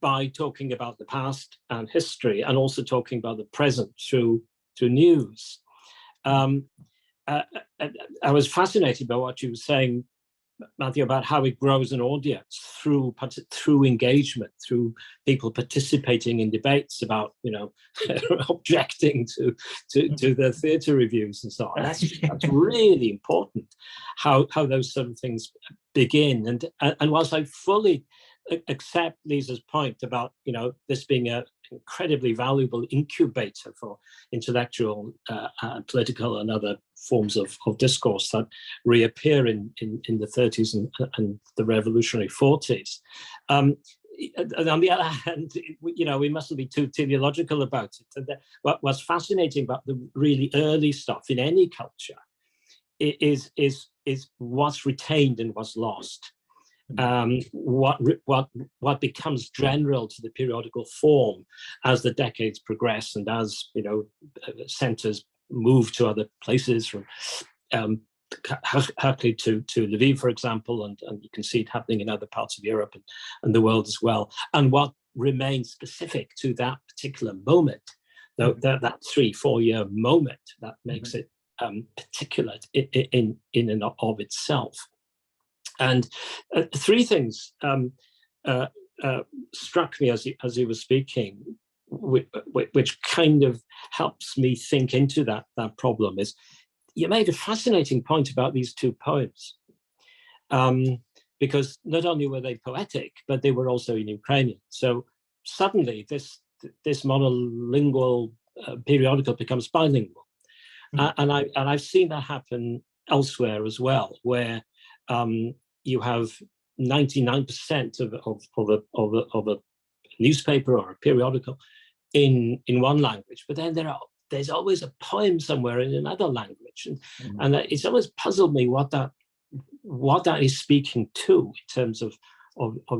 by talking about the past and history, and also talking about the present through news. I was fascinated by what you were saying Matthew, about how it grows an audience through engagement, through people participating in debates about, objecting to their theatre reviews and so on. That's really important. How those sort of things begin, and whilst I fully accept Lisa's point about this being an incredibly valuable incubator for intellectual, political, and other forms of discourse that reappear in the 30s and the revolutionary 40s. And on the other hand, we mustn't be too teleological about it. And what's fascinating about the really early stuff in any culture is what's retained and what's lost. What becomes general to the periodical form as the decades progress, and as centers move to other places, from Raykhlina to Lviv, for example, and you can see it happening in other parts of Europe and the world as well. And what remains specific to that particular moment, that 3-4 year moment, that makes it particular in and of itself. And three things struck me as he was speaking, which kind of helps me think into that problem. Is you made a fascinating point about these two poems, because not only were they poetic, but they were also in Ukrainian. So suddenly this monolingual periodical becomes bilingual, and I've seen that happen elsewhere as well, where you have 99% of a newspaper or a periodical in one language, but then there's always a poem somewhere in another language, and it's always puzzled me what that is speaking to in terms of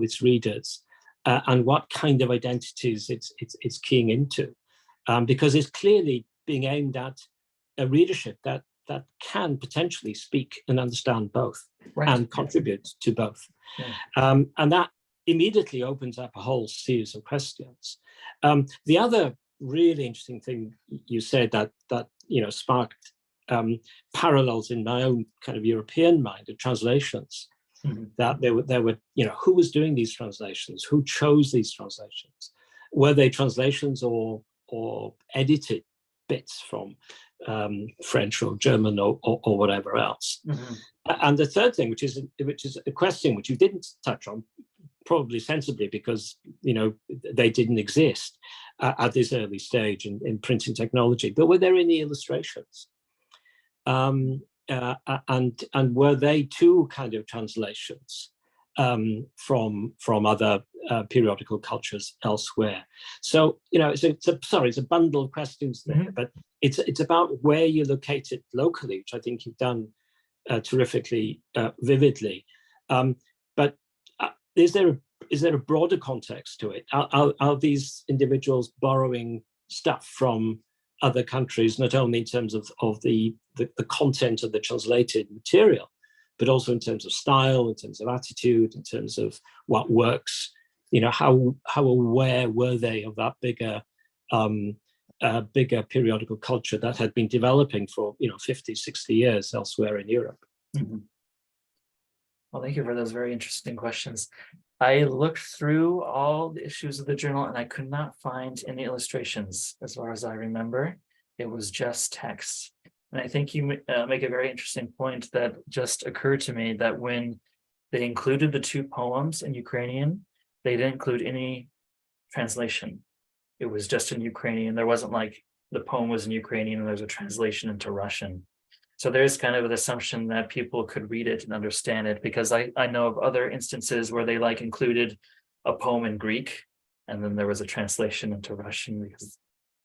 its readers, and what kind of identities it's keying into, because it's clearly being aimed at a readership that can potentially speak and understand both, right, and contribute to both. Yeah. And that immediately opens up a whole series of questions. The other really interesting thing you said that sparked parallels in my own kind of European mind of translations, that there were who was doing these translations, who chose these translations, were they translations or edited bits from French or German or whatever else. And the third thing, which is a question which you didn't touch on, probably sensibly because they didn't exist at this early stage in printing technology, but were there any illustrations? And were they too kind of translations from other periodical cultures elsewhere? So it's a bundle of questions there, but it's about where you locate it locally, which I think you've done terrifically vividly. But is there a broader context to it? Are these individuals borrowing stuff from other countries, not only in terms of the content of the translated material, but also in terms of style, in terms of attitude, in terms of what works? How aware were they of that bigger periodical culture that had been developing for 50, 60 years elsewhere in Europe? Well, thank you for those very interesting questions. I looked through all the issues of the journal and I could not find any illustrations. As far as I remember, it was just text. And I think you make a very interesting point that just occurred to me, that when they included the two poems in Ukrainian, they didn't include any translation. It was just in Ukrainian. There wasn't like the poem was in Ukrainian and there's a translation into Russian. So there's kind of an assumption that people could read it and understand it, because I know of other instances where they included a poem in Greek and then there was a translation into Russian because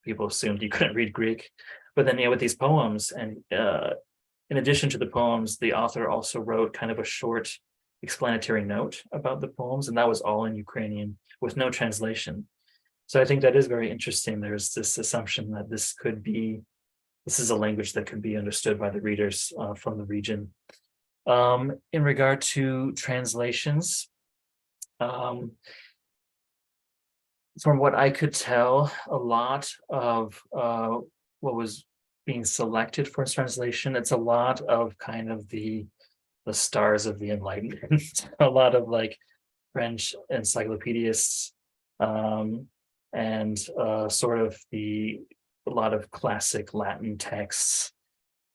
people assumed you couldn't read Greek. But then with these poems, and in addition to the poems, the author also wrote kind of a short explanatory note about the poems, and that was all in Ukrainian with no translation. So I think that is very interesting. There's this assumption that this is a language that could be understood by the readers from the region. In regard to translations, from what I could tell, a lot of what was being selected for translation, it's a lot of kind of the the stars of the Enlightenment. A lot of like French encyclopedists, and sort of a lot of classic Latin texts.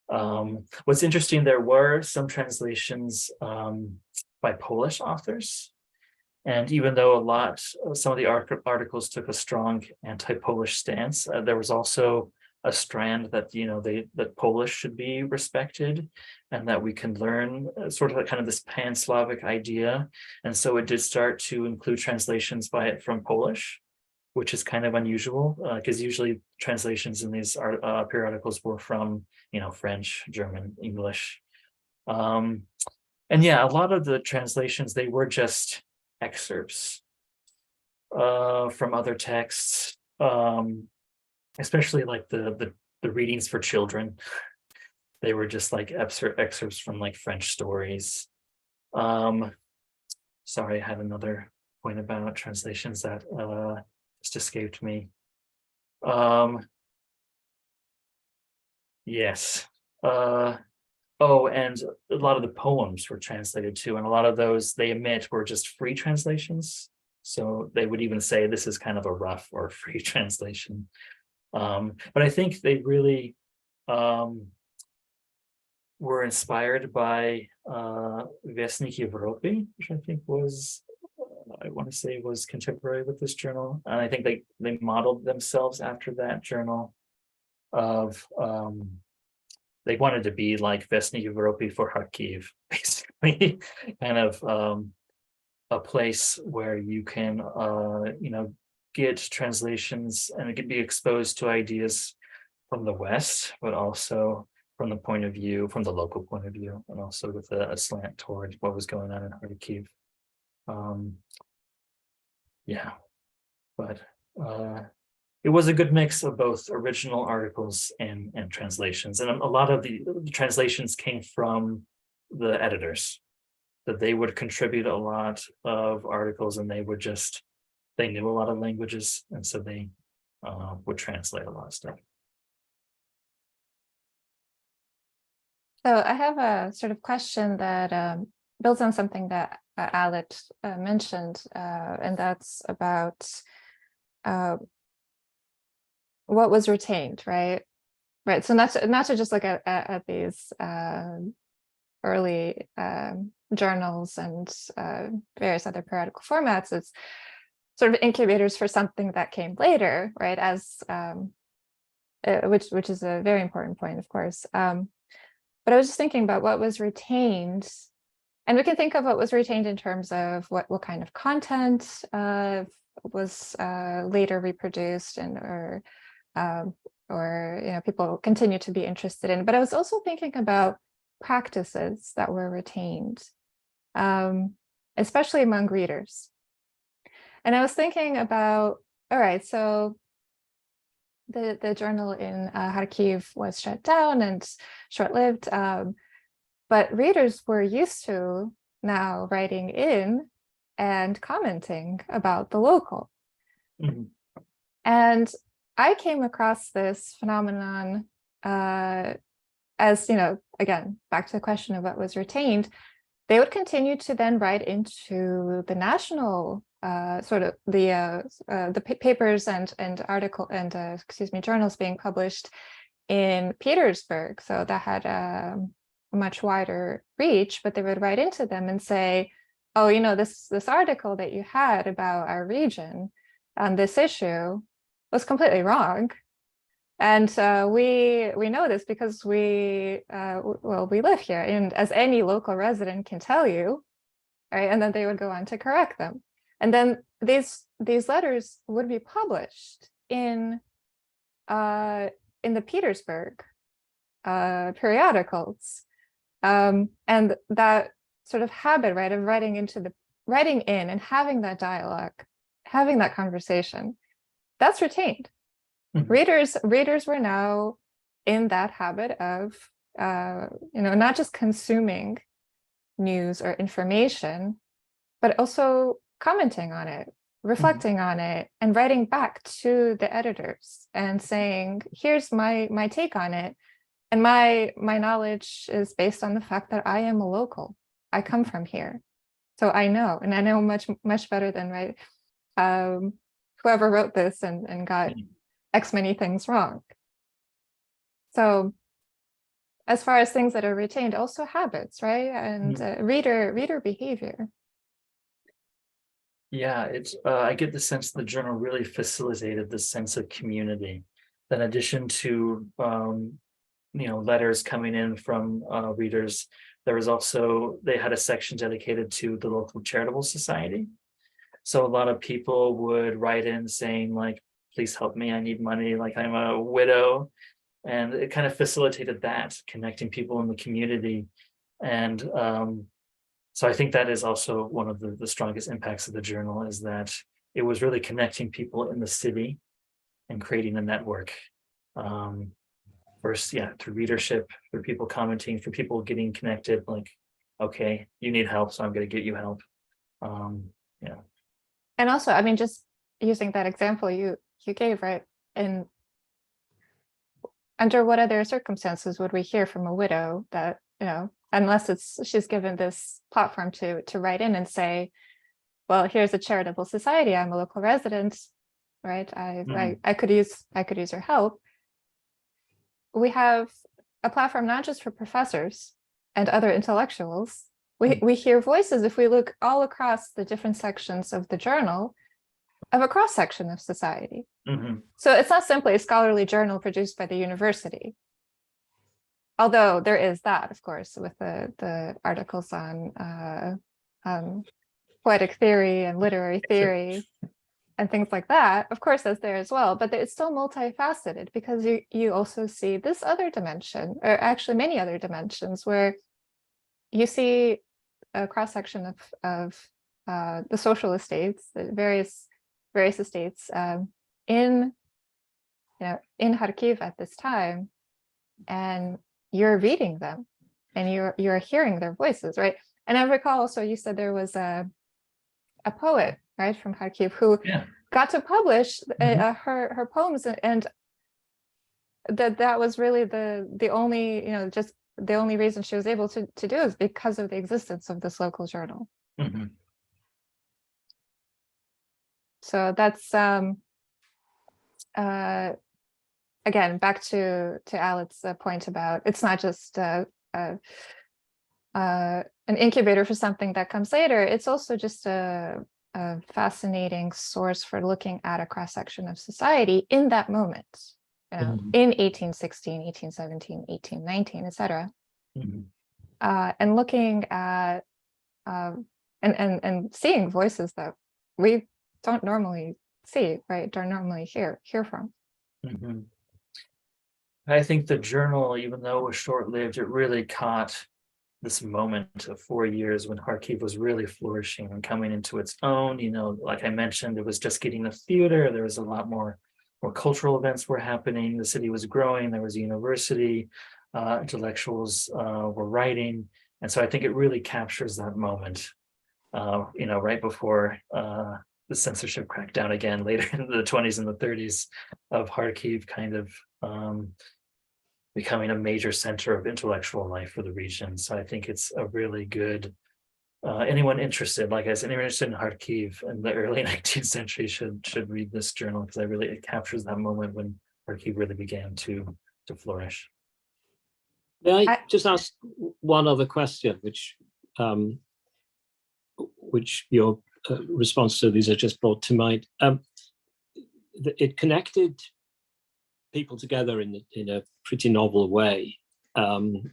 What's interesting, there were some translations by Polish authors. And even though some of the articles took a strong anti-Polish stance, there was also a strand that, that Polish should be respected and that we can learn sort of kind of this pan-Slavic idea. And so it did start to include translations from Polish, which is kind of unusual because usually translations in these periodicals were from, French, German, English. And yeah, a lot of the translations, they were just excerpts from other texts, especially like the readings for children. They were just like excerpts from like French stories. Sorry, I had another point about translations that just escaped me. Yes. Oh, and a lot of the poems were translated too, and a lot of those they admit were just free translations. So they would even say this is kind of a rough or free translation. But I think they really were inspired by Westnik Evropy, which I think was, I want to say was contemporary with this journal. And I think they modeled themselves after that journal of, they wanted to be like Westnik Evropy for Kharkiv, basically, kind of a place where you can, get translations and it could be exposed to ideas from the West, but also from the point of view, from the local point of view, and also with a slant toward what was going on in Kharkiv. Yeah, but it was a good mix of both original articles and translations. And a lot of the translations came from the editors, that they would contribute a lot of articles and they knew a lot of languages. And so they would translate a lot of stuff. So I have a sort of question that builds on something that Alex mentioned, and that's about what was retained, right? Right. So not to just look at these early journals and various other periodical formats, it's sort of incubators for something that came later, right? As which is a very important point, of course. But I was just thinking about what was retained, and we can think of what was retained in terms of what kind of content was later reproduced and or people continue to be interested in. But I was also thinking about practices that were retained, especially among readers. And I was thinking about, all right, so the journal in Kharkiv was shut down and short-lived, but readers were used to now writing in and commenting about the local. Mm-hmm. And I came across this phenomenon as, again, back to the question of what was retained. They would continue to then write into the national sort of the papers and journals being published in Petersburg. So that had a much wider reach, but they would write into them and say, oh, this article that you had about our region on this issue was completely wrong. And we know this because we live here, and as any local resident can tell you, right? And then they would go on to correct them. And then these letters would be published in the Petersburg periodicals, and that sort of habit, right, of writing in and having that dialogue, having that conversation, that's retained. Mm-hmm. Readers were now in that habit of not just consuming news or information, but also commenting on it, reflecting on it, and writing back to the editors and saying, here's my take on it. And my knowledge is based on the fact that I am a local. I come from here. So I know, and I know much better than whoever wrote this and got X many things wrong. So as far as things that are retained, also habits, right? And reader behavior. Yeah, it's I get the sense the journal really facilitated the sense of community. In addition to letters coming in from readers, there was also, they had a section dedicated to the local charitable society. So a lot of people would write in saying like, please help me, I need money, like I'm a widow. And it kind of facilitated that, connecting people in the community. And so I think that is also one of the strongest impacts of the journal, is that it was really connecting people in the city and creating a network. First, yeah, through readership, through people commenting, for people getting connected, like, okay, you need help, so I'm going to get you help. Yeah. And also, I mean, just using that example you gave, right? And under what other circumstances would we hear from a widow that, unless she's given this platform to write in and say, well, here's a charitable society, I'm a local resident, right? I could use your help. We have a platform not just for professors and other intellectuals. We hear voices, if we look all across the different sections of the journal, of a cross section of society. So it's not simply a scholarly journal produced by the university. Although there is that, of course, with the articles on poetic theory and literary theory and things like that, of course, that's there as well. But it's still multifaceted, because you also see this other dimension, or actually many other dimensions, where you see a cross section of the social estates, the various estates in Kharkiv at this time, and you're reading them and you're hearing their voices, right? And I recall also you said there was a poet, right, from Kharkiv who got to publish her poems, and that was really the only, just the only reason she was able to do is because of the existence of this local journal. So that's again, back to Alet's point about, it's not just an incubator for something that comes later. It's also just a fascinating source for looking at a cross-section of society in that moment, in 1816, 1817, 1819, etc. And looking at and seeing voices that we don't normally see, right? Don't normally hear from. I think the journal, even though it was short-lived, it really caught this moment of 4 years when Kharkiv was really flourishing and coming into its own. Like I mentioned, it was just getting a theater. There was a lot more cultural events were happening. The city was growing. There was a university. Intellectuals were writing. And so I think it really captures that moment, right before the censorship crackdown again later in the 20s and the 30s, of Kharkiv kind of becoming a major center of intellectual life for the region. So I think it's a really good, anyone interested, like I said, anyone interested in Kharkiv in the early 19th century should read this journal, because it captures that moment when Kharkiv really began to flourish. May I just ask one other question, which your response to these are just brought to mind. It connected people together in a pretty novel way, and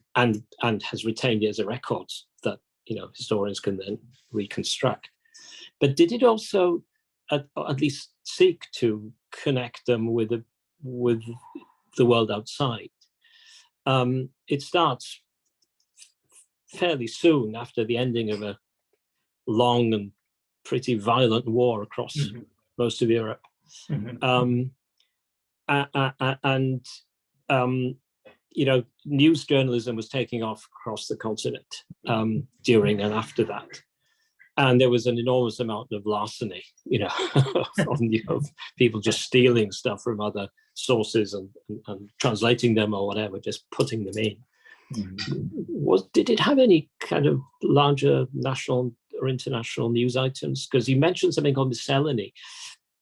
has retained it as a record that historians can then reconstruct. But did it also at least seek to connect them with the world outside? It starts fairly soon after the ending of a long and pretty violent war across most of Europe. News journalism was taking off across the continent during and after that. And there was an enormous amount of larceny, of people just stealing stuff from other sources and translating them or whatever, just putting them in. Did it have any kind of larger national or international news items? Because you mentioned something on miscellany.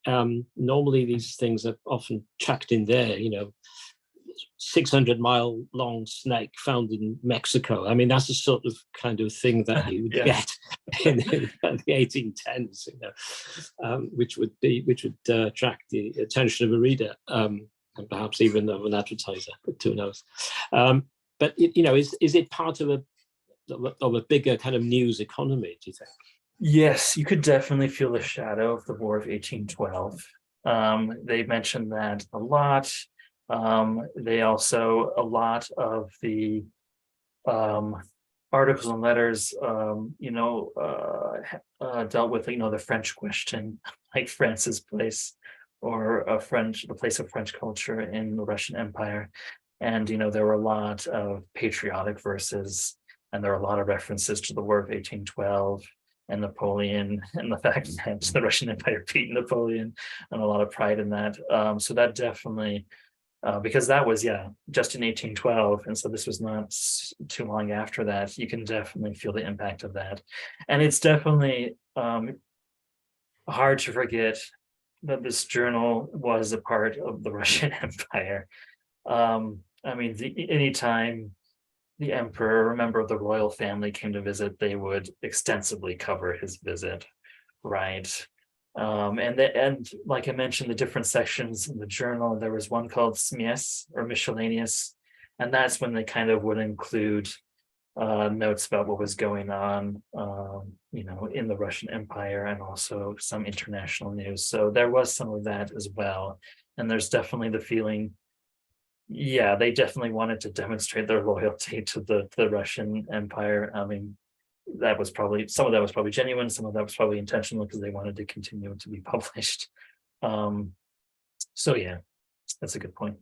Normally these things are often chucked in there, 600-mile long snake found in Mexico. I mean, that's the sort of kind of thing that you would get in the 1810s, which would attract the attention of a reader, and perhaps even of an advertiser, but who knows. But is it part of a bigger kind of news economy, do you think? Yes, you could definitely feel the shadow of the War of 1812. They mentioned that a lot. They also, a lot of the articles and letters, dealt with, the French question, like France's place, or the place of French culture in the Russian Empire. And, there were a lot of patriotic verses, and there were a lot of references to the War of 1812 and Napoleon, and the fact that the Russian Empire beat Napoleon, and a lot of pride in that. So that definitely, because that was, just in 1812. And so this was not too long after that. You can definitely feel the impact of that. And it's definitely hard to forget that this journal was a part of the Russian Empire. I mean, anytime the emperor or a member of the royal family came to visit, they would extensively cover his visit, right? And like I mentioned, the different sections in the journal, there was one called Smies, or miscellaneous, and that's when they kind of would include notes about what was going on, in the Russian Empire, and also some international news. So there was some of that as well. And there's definitely the feeling, they definitely wanted to demonstrate their loyalty to the Russian Empire. I mean, some of that was probably genuine, some of that was probably intentional, because they wanted to continue to be published. So yeah, that's a good point.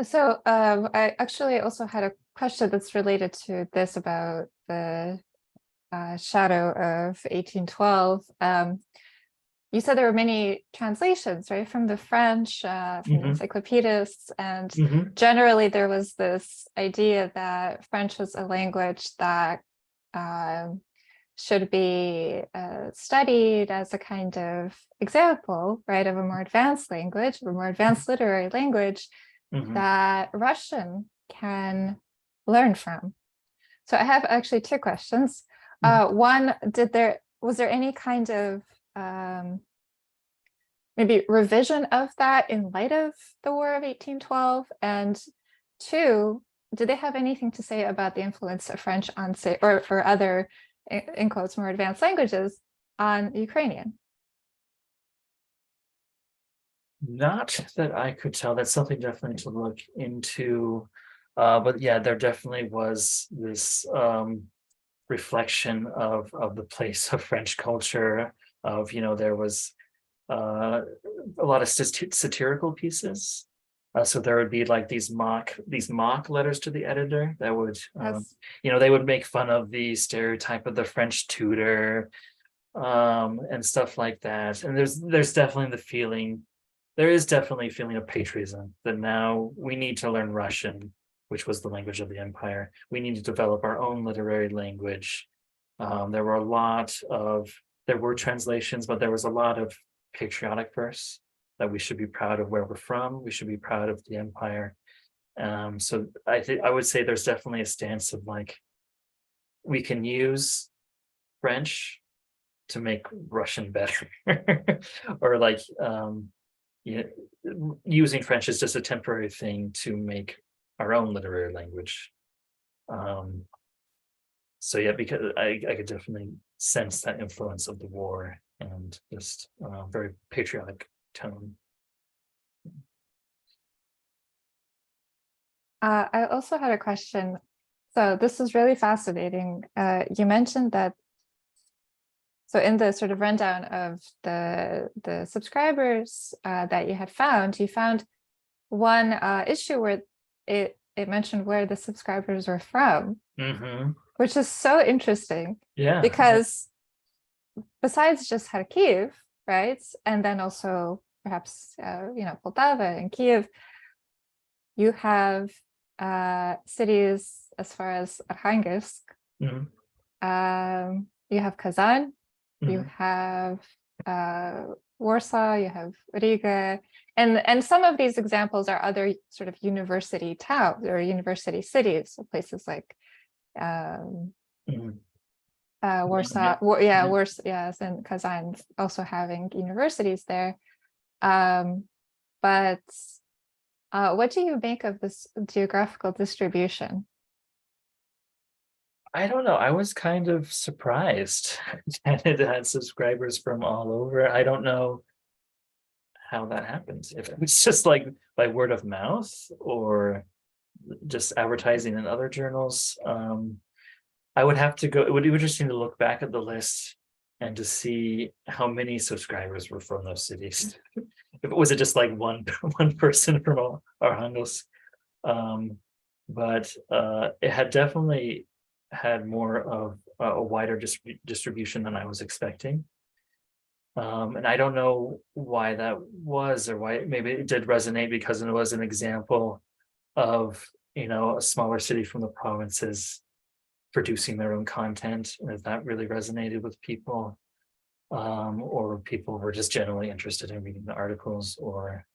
So I actually also had a question that's related to this about the shadow of 1812. You said there were many translations, right, from the French, from the encyclopedists, and generally there was this idea that French was a language that should be studied as a kind of example, right, of a more advanced language, a more advanced literary language that Russian can learn from. So I have actually two questions. One, was there any kind of maybe revision of that in light of the War of 1812? And two, did they have anything to say about the influence of French on, say, or for other, in quotes, more advanced languages on Ukrainian? Not that I could tell. That's something definitely to look into. But yeah, there definitely was this reflection of the place of French culture, of, there was a lot of satirical pieces. So there would be like these mock letters to the editor that would, they would make fun of the stereotype of the French tutor, and stuff like that. And there's definitely the feeling, there is definitely a feeling of patriotism that now we need to learn Russian, which was the language of the empire. We need to develop our own literary language. There were translations, but there was a lot of patriotic verse that we should be proud of where we're from. We should be proud of the empire. So I would say there's definitely a stance of like, we can use French to make Russian better, or like, using French is just a temporary thing to make our own literary language. So yeah, because I could definitely sense that influence of the war, and just very patriotic tone. I also had a question. So this is really fascinating. You mentioned that, so in the sort of rundown of the subscribers that you had found, you found one issue where it mentioned where the subscribers were from, which is so interesting. Yeah. Because besides just Kharkiv, right, and then also perhaps, Poltava and Kiev, you have cities as far as Arkhangelsk, Mhm. you have Kazan, you Mhm. have Warsaw, you have Riga, and some of these examples are other sort of university towns or university cities, so places like Mhm. Warsaw, Yeah. Warsaw, yes, and Kazan also having universities there. But what do you make of this geographical distribution? I don't know. I was kind of surprised that it had subscribers from all over. I don't know how that happens. If it was just like by word of mouth or just advertising in other journals. I would have to go, it would be interesting to look back at the list and to see how many subscribers were from those cities. If it was just like one person from Arkhangelsk. But it had definitely had more of a wider distribution than I was expecting. And I don't know why that was, or why maybe it did resonate because it was an example of, a smaller city from the provinces producing their own content, and if that really resonated with people, or people were just generally interested in reading the articles, or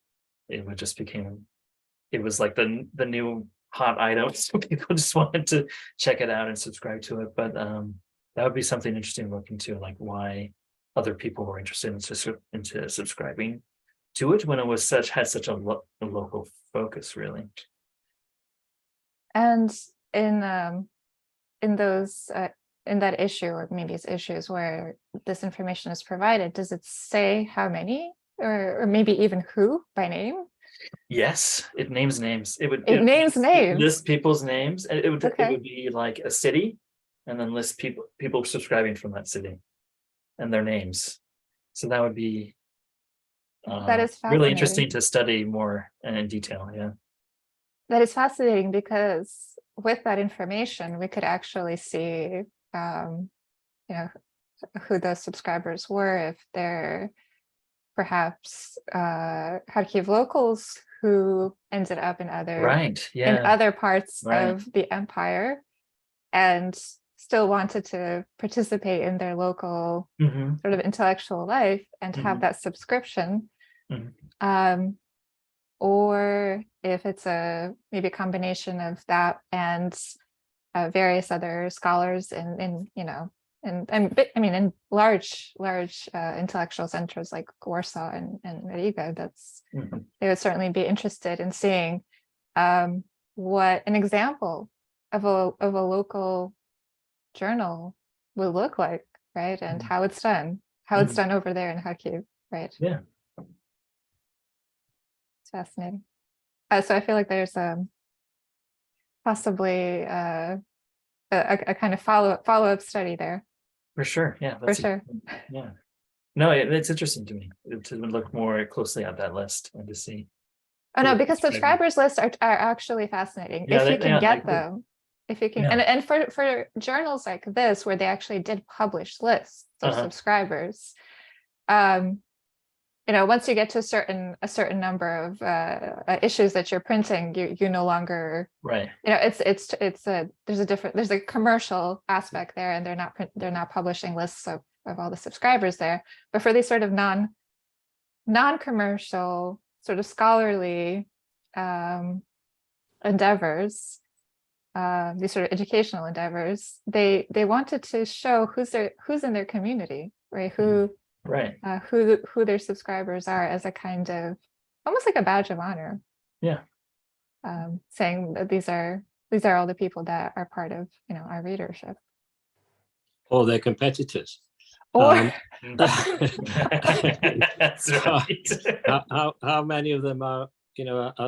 it would just it was like the new hot item, so people just wanted to check it out and subscribe to it. But that would be something interesting to look into, like why other people were interested into subscribing to it when it was had such a local focus, really. And in those in that issue, or maybe it's issues where this information is provided, does it say how many, or maybe even who by name? Yes, it names names. It names names. Lists people's names, and it would Okay. be like a city, and then list people subscribing from that city, and their names. So that would be That is really fascinating. interesting to study more in detail. Yeah. That is fascinating because with that information, we could actually see, who the subscribers were, if they're perhaps Kharkiv locals who ended up in Right. in Yeah. other parts Right. of the empire and still wanted to participate in their local Mhm. sort of intellectual life and have Mhm. that subscription. Mhm. Or if it's maybe a combination of that and various other scholars in in large intellectual centers like Warsaw and Riga, Mhm. they would certainly be interested in seeing what an example of a local journal will look like, right? And Mhm. how it's done over there in Kharkiv, right? Yeah. It's fascinating. So I feel like there's possibly a kind of follow-up study there. For sure. Yeah. For sure. Yeah. No, it's interesting to me to look more closely at that list and to see. Oh no, because subscribers lists are actually fascinating. Yeah, if you can get agree. them, if you can, Yeah. and for journals like this, where they actually did publish lists of subscribers, once you get to a certain number of issues that you're printing, you no longer, Right. there's a commercial aspect there, and they're not publishing lists of all the subscribers there. But for these sort of non-commercial, sort of scholarly endeavors, these sort of educational endeavors, they wanted to show who's in their community, right? Right. Who their subscribers are, as a kind of almost like a badge of honor. Yeah. Saying that these are all the people that are part of our readership. Or their competitors. Or That's right. How many of them are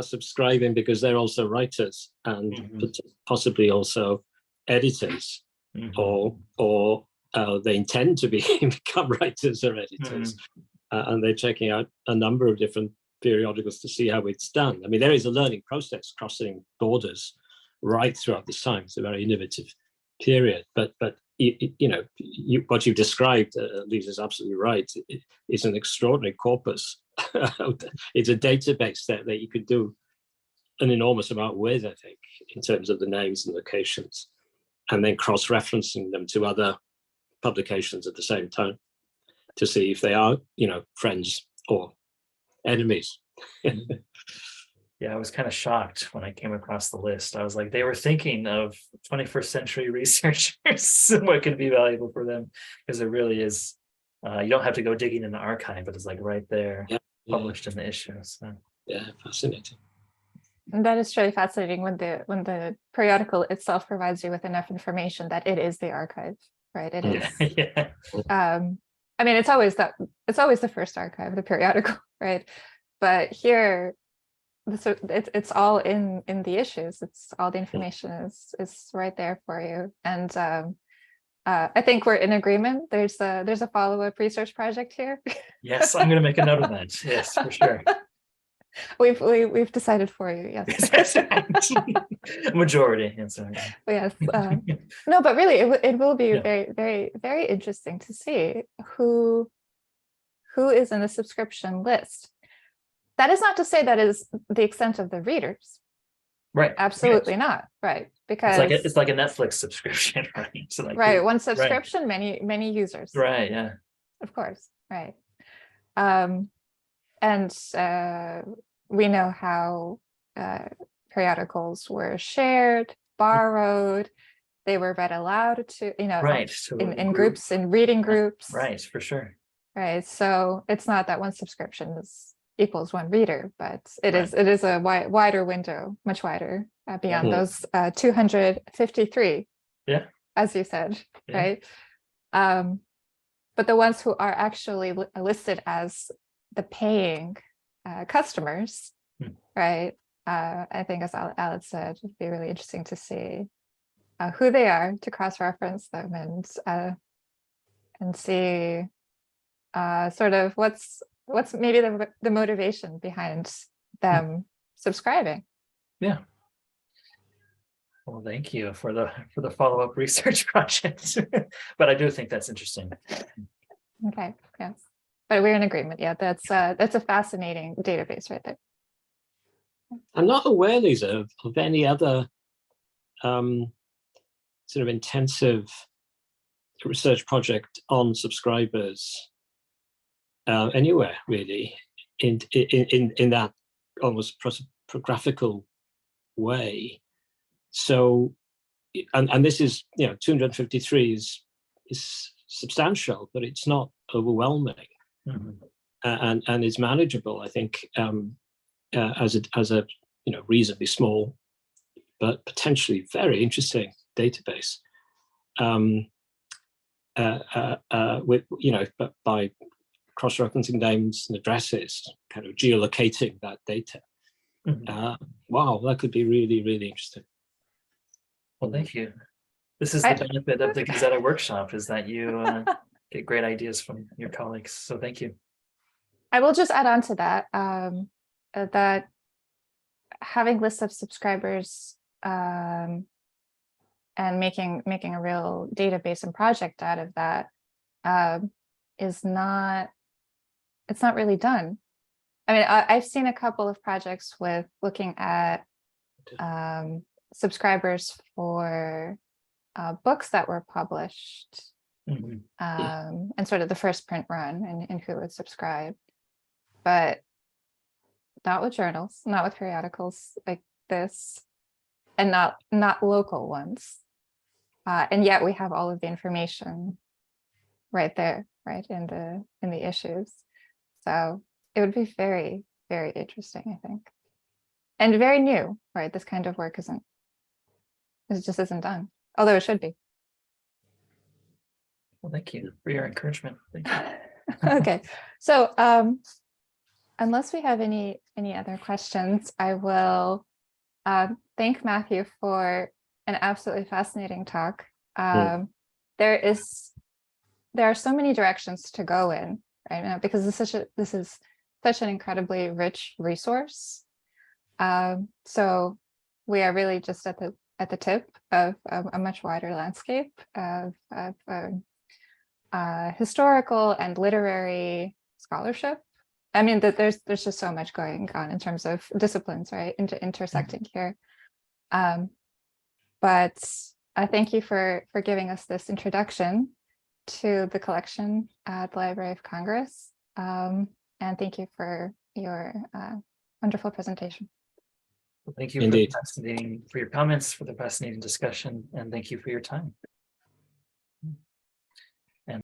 subscribing because they're also writers and possibly also editors, or they intend to become writers or editors, and they're checking out a number of different periodicals to see how it's done. I mean, there is a learning process crossing borders right throughout this time. It's a very innovative period, but what you've described, Lisa, is absolutely right. It's an extraordinary corpus it's a database that you could do an enormous amount with, I think, in terms of the names and locations, and then cross-referencing them to other publications at the same time to see if they are, friends or enemies. Yeah, I was kind of shocked when I came across the list. I was like, they were thinking of 21st century researchers and what could be valuable for them, because it really is. You don't have to go digging in the archive, but it's like right there, published in the issue. So. Yeah, fascinating. And that is truly fascinating when the periodical itself provides you with enough information that it is the archive, right? It is. Yeah. I mean, it's always the first archive, the periodical, right? But here, it's all in the issues. It's all the information is right there for you. And I think we're in agreement. There's a follow-up research project here. Yes, I'm going to make a note of that. Yes, for sure. We've decided for you. Yes. Majority. Yes. Yes. No, but really, it will be Yeah. very, very, very interesting to see who is in the subscription list. That is not to say that is the extent of the readers. Right. Absolutely not. Right. Because it's like a Netflix subscription, right? So like, right, one subscription, many users. Right. Yeah. Of course. Right. And we know how periodicals were shared, borrowed, they were read aloud to, Right. So in groups, in reading groups. Right, for sure. Right. So it's not that one subscription equals one reader, but it is a wider window, much wider beyond those 253. Yeah. As you said, Yeah. right? But the ones who are actually listed as the paying customers, right? I think, as Alex said, it'd be really interesting to see who they are, to cross-reference them and see sort of what's maybe the motivation behind them subscribing. Yeah. Well, thank you for the follow-up research project. But I do think that's interesting. Okay. Yes. But we're in agreement. Yeah, that's a fascinating database right there. I'm not aware, Lisa, of any other sort of intensive research project on subscribers anywhere really in that almost graphical way. So, and this is 253 is substantial, but it's not overwhelming, and is manageable, I think, as a reasonably small but potentially very interesting database. With but by cross-referencing names and addresses, kind of geolocating that data. Wow, that could be really, really interesting. Well, thank you. This is the benefit of the Gazeta workshop, is that you get great ideas from your colleagues. So thank you. I will just add on to that, that having lists of subscribers and making a real database and project out of that it's not really done. I mean, I've seen a couple of projects with looking at subscribers for books that were published and sort of the first print run and who would subscribe, but not with journals, not with periodicals like this, and not local ones. And yet we have all of the information right there, right in the issues. So it would be very, very interesting, I think, and very new, right? This kind of work just isn't done, although it should be. Well, thank you for your encouragement. Thank you. Okay, so unless we have any other questions, I will thank Matthew for an absolutely fascinating talk. There are so many directions to go in right now, because this is such an incredibly rich resource. So we are really just at the tip of a much wider landscape of historical and literary scholarship I mean, that there's just so much going on in terms of disciplines, right? Intersecting here. But I thank you for giving us this introduction to the collection at the Library of Congress. And thank you for your wonderful presentation. Well, thank you Indeed. for your comments, for the fascinating discussion, and thank you for your time.